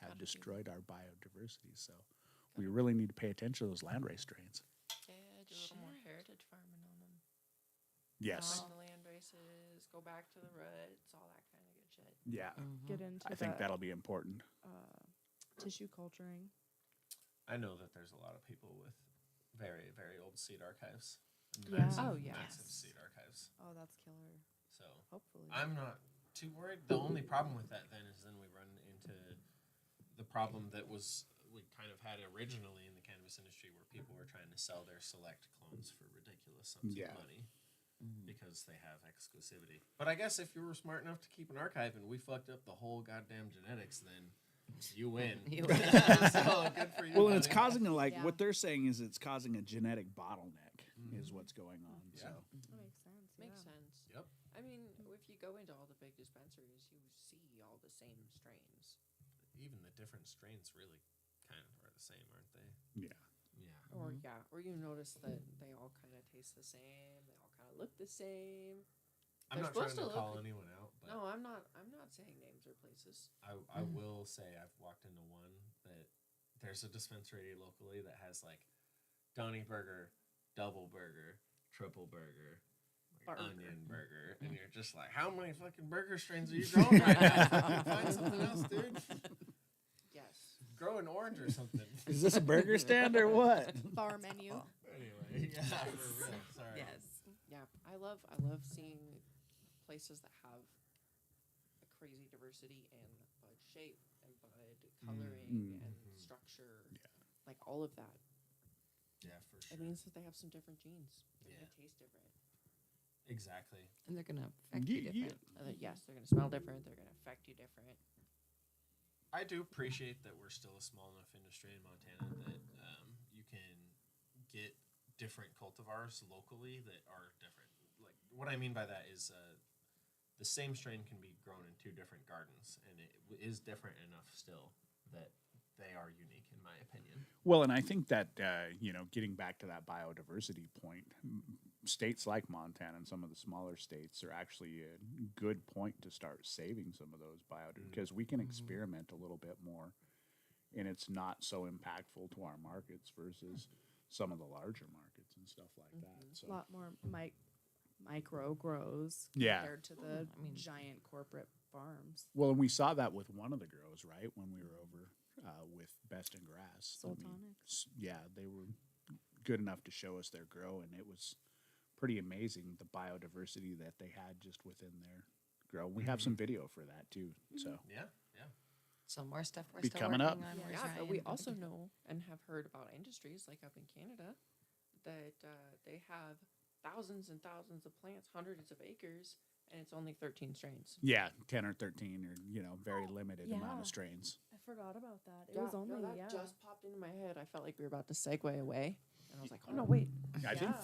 have destroyed our biodiversity. So we really need to pay attention to those landrace strains. Yeah, do a little more heritage farming on them. Yes. Find the land races, go back to the roots, all that kind of good shit. Yeah. Get into I think that'll be important. tissue culturing. I know that there's a lot of people with very, very old seed archives. Yeah. Oh, yeah. Massive seed archives. Oh, that's killer. So Hopefully. I'm not too worried. The only problem with that then is then we run into the problem that we kind of had originally in the cannabis industry, where people were trying to sell their select clones for ridiculous sums Yeah. of money because they have exclusivity. But I guess if you were smart enough to keep an archive and we fucked up the whole goddamn genetics, then you win. You So good for you. Well, and it's buddy. causing Yeah. what they're saying is it's causing a genetic bottleneck is what's going on. Yeah. So That makes sense. Makes yeah. sense. Yep. I mean, if you go into all the big dispensaries, you see all the same strains. Even the different strains really kind of are the same, aren't they? yeah. Yeah. Or or you notice that they all kind of taste the same. They all kind of look the same. I'm They're not trying supposed to to call look- anyone out, but No, I'm not. I'm not saying names or places. I will say I've walked into one that there's a dispensary locally that has like Donny Burger, Double Burger, Triple Burger, like Burger. Onion Burger, and you're just like, how many fucking burger strains are you growing right now? Find something else, dude. Yes. Grow an orange or something. Is this a burger stand or what? Bar menu. Anyway, yeah, for real. Sorry. Yes. Yeah, I love seeing places that have a crazy diversity in bud shape and bud coloring and structure. Yeah. Like all of that. Yeah, for It sure. means that they have some different genes. They're Yeah. gonna taste different. Exactly. And they're going to affect you Yeah. different. Yes, they're gonna smell different. They're gonna affect you different. I do appreciate that we're still a small enough industry in Montana that you can get different cultivars locally that are different. Like what I mean by that is the same strain can be grown in two different gardens, and it is different enough still that they are unique, in my opinion. Well, and I think that, getting back to that biodiversity point, states like Montana and some of the smaller states are actually a good point to start saving some of those biodiversity because we can experiment a little bit more and it's not so impactful to our markets versus some of the larger markets and stuff like that. A So, lot more micro grows Yeah. compared to the I mean- giant corporate farms. well, and we saw that with one of the grows, right, when we were over with Best in Grass. I mean, Sultanic. yeah, they were good enough to show us their grow, and it was pretty amazing the biodiversity that they had just within their grow. We have some video for that too. So Yeah, yeah. So more stuff we're Be still coming working up. on. We're Yeah, but we trying. also know and have heard about industries like up in Canada that they have thousands and thousands of plants, hundreds of acres, and it's only 13 strains. yeah, 10 or 13 or very limited amount yeah. of strains. I forgot about that. It was only that just popped into my head. I felt like we were about to segue away, and I was like, "Oh no, wait!"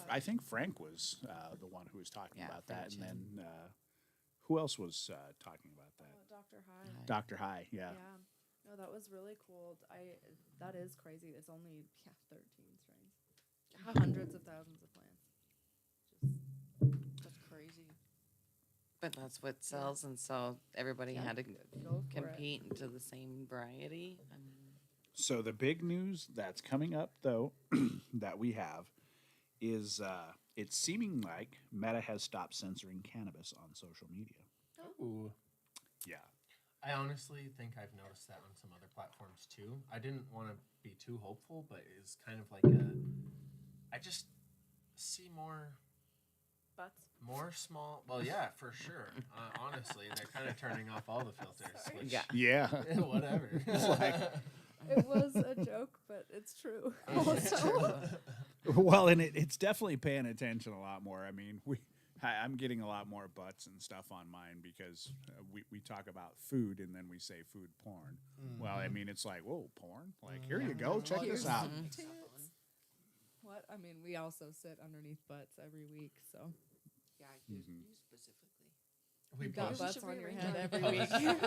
I think Frank was the one who was talking Yeah, about Frank that, and then who else was talking about that? Dr. High. High. Dr. High, yeah. Yeah. No, that was really cool. That is crazy. It's only 13 strains. Hundreds of thousands of plants. That's crazy. But that's what sells, and so everybody had to Go for it. compete into the same variety. I mean, So the big news that's coming up, though, that we have is it's seeming like Meta has stopped censoring cannabis on social media. Ooh. Yeah. I honestly think I've noticed that on some other platforms too. I didn't want to be too hopeful, but it's kind of like I just see more small. Well, yeah, for sure. Honestly, they're kind of turning off all the filters. Which, Yeah. whatever. It was a joke, but it's true. Also. Well, and it's definitely paying attention a lot more. I mean, I'm getting a lot more butts and stuff on mine because we talk about food and then we say food porn. Well, I mean, it's like, whoa, porn? Like, here you go. Check this out. What? I mean, we also sit underneath butts every week, so. Yeah, you specifically. We You've got post- butts should on your rearrange head our every week.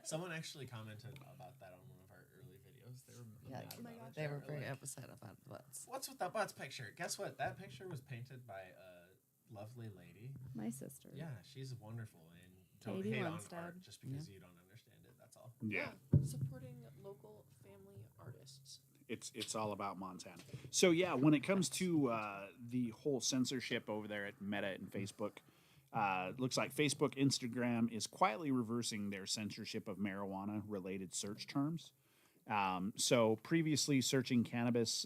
Someone actually commented about that on one of our early videos. They were mad Oh my about gosh. it. They were were very like, upset about the butts. What's with that butts picture? Guess what? That picture was painted by a lovely lady. My sister. Yeah, she's wonderful, and don't Katie hate on Lundstad. art just because you don't understand it. That's all. Yeah. Supporting local family artists. It's all about Montana. So yeah, when it comes to the whole censorship over there at Meta and Facebook, looks like Facebook, Instagram is quietly reversing their censorship of marijuana-related search terms. So previously, searching cannabis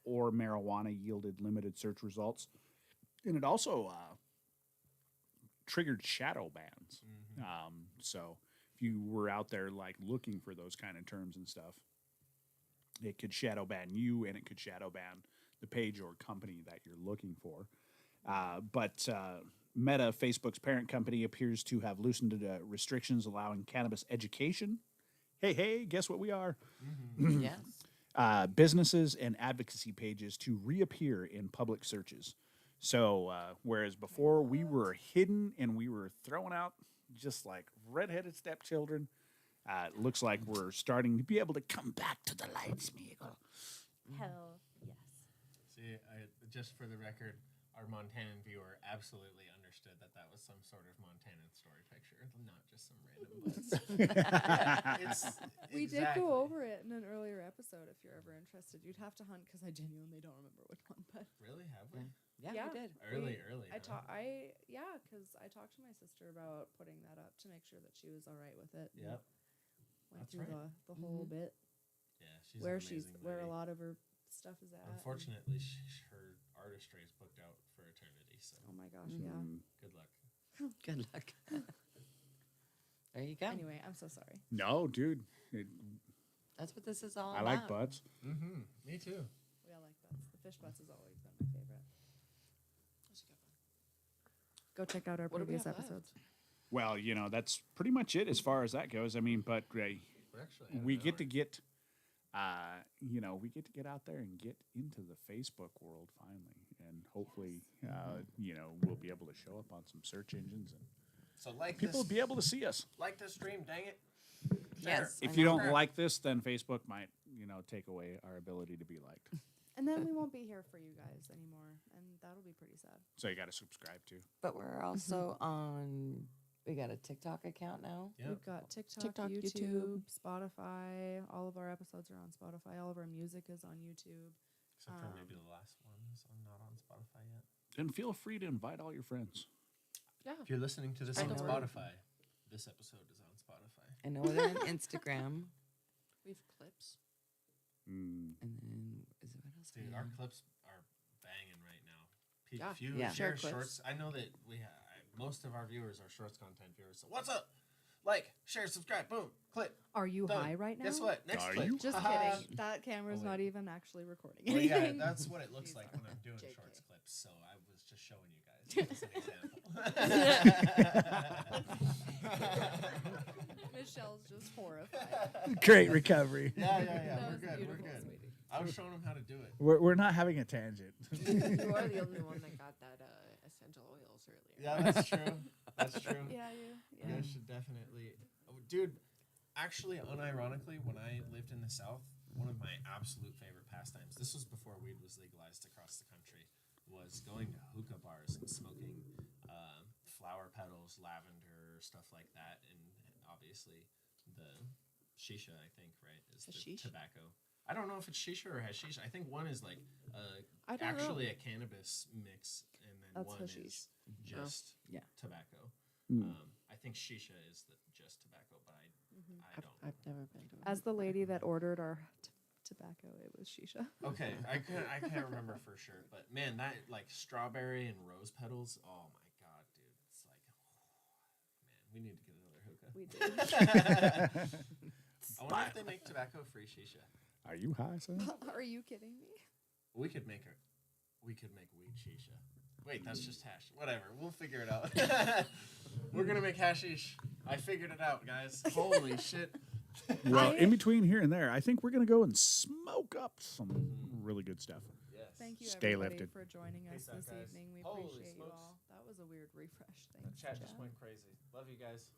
or marijuana yielded limited search results, and it also triggered shadow bans. So if you were out there like looking for those kind of terms and stuff, it could shadow ban you, and it could shadow ban the page or company that you're looking for. But Meta, Facebook's parent company, appears to have loosened restrictions allowing cannabis education. Hey, guess what we are? Yes. Businesses and advocacy pages to reappear in public searches. So whereas before we were hidden and we were thrown out just like redheaded stepchildren, it looks like we're starting to be able to come back to the light, Smeagol. Hell yes. See, just for the record, our Montanan viewer absolutely understood that that was some sort of Montanan story picture, not just some random butts. We did go over it in an earlier episode. If you're ever interested, you'd have to hunt because I genuinely don't remember which one. But Really, have we? Yeah, we did. Early. because I talked to my sister about putting that up to make sure that she was all right with it. Yep. Went That's through right. the whole bit Yeah, she's where an amazing where a lady. lot of her stuff is at. and- Unfortunately, her artistry is booked out for eternity. So Oh my gosh, yeah. good luck. Good luck. There you go. Anyway, I'm so sorry. No, dude, That's what this is all I about. like butts. Mm-hmm. Me too. We all like butts. The fish butts has always been my favorite. That's a good one. Go check out our What do we previous have left? episodes. Well, that's pretty much it as far as that goes. I mean, but We're actually. we get to get, we get to get out there and get into the Facebook world finally, and hopefully, we'll be able to show up on some search engines and So like people will this, be able to see us. like this stream. Dang it. Yes. If I you know. don't like this, then Facebook might, take away our ability to be liked. And then we won't be here for you guys anymore, and that'll be pretty sad. So you got to subscribe to. But we're also on. We got a TikTok account now. Yep. We've got TikTok, YouTube, Spotify. All of our episodes are on Spotify. All of our music is on YouTube. Except for maybe the last one is not on Spotify yet. And feel free to invite all your friends. Yeah. If you're listening to this I on know. Spotify, this episode is on Spotify. I know we're on Instagram. We have clips. Mm. And then is it what else? Dude, we our have? clips are banging right now. Yeah. If you Yeah. share Share shorts, I know that most of our viewers are shorts content viewers. So what's up? Like, share, subscribe, boom, click. Are you done. high right now? Guess what? Next Are clip. you? Just Ha-ha. kidding. That camera's Oh, wait. not even actually recording Well, yeah, anything. that's what it looks She's like not. when I'm doing JK. shorts clips. So I was just showing you guys as an example. Michelle's just horrified. Great recovery. Yeah. That We're was good. beautiful, We're good. sweetie. I was showing them how to do it. We're not having a tangent. You are the only one that got that essential oils earlier. Yeah, that's true. That's true. Yeah, You guys should definitely, dude. Actually, unironically, when I lived in the South, one of my absolute favorite pastimes. This was before weed was legalized across the country. Was going to hookah bars and smoking flower petals, lavender, stuff like that, and obviously the shisha. I think is the Hashish? tobacco. I don't know if it's shisha or hashish. I think one is like I don't actually a cannabis mix, and That's one hashish. is just Yeah. tobacco. Mm. I think shisha is just tobacco, but I don't. I've never been to As the lady that ordered our tobacco, it was shisha. Okay, I can't remember for sure, but man, that like strawberry and rose petals. Oh my god, dude, it's like, man, we need to get another hookah. We did. I wonder if they make tobacco-free shisha. Are you high, son? Are you kidding me? We could make weed shisha. Wait, that's just hash. Whatever, we'll figure it out. We're gonna make hashish. I figured it out, guys. Holy shit. Well, in between here and there, I think we're going to go and smoke up some really good stuff. Yes. Thank you, Stay everybody, lifted. for joining us Peace out, this guys. evening. We Holy appreciate you smokes. all. That was a weird refresh. The Thanks, chat just chat. went crazy. Love you guys.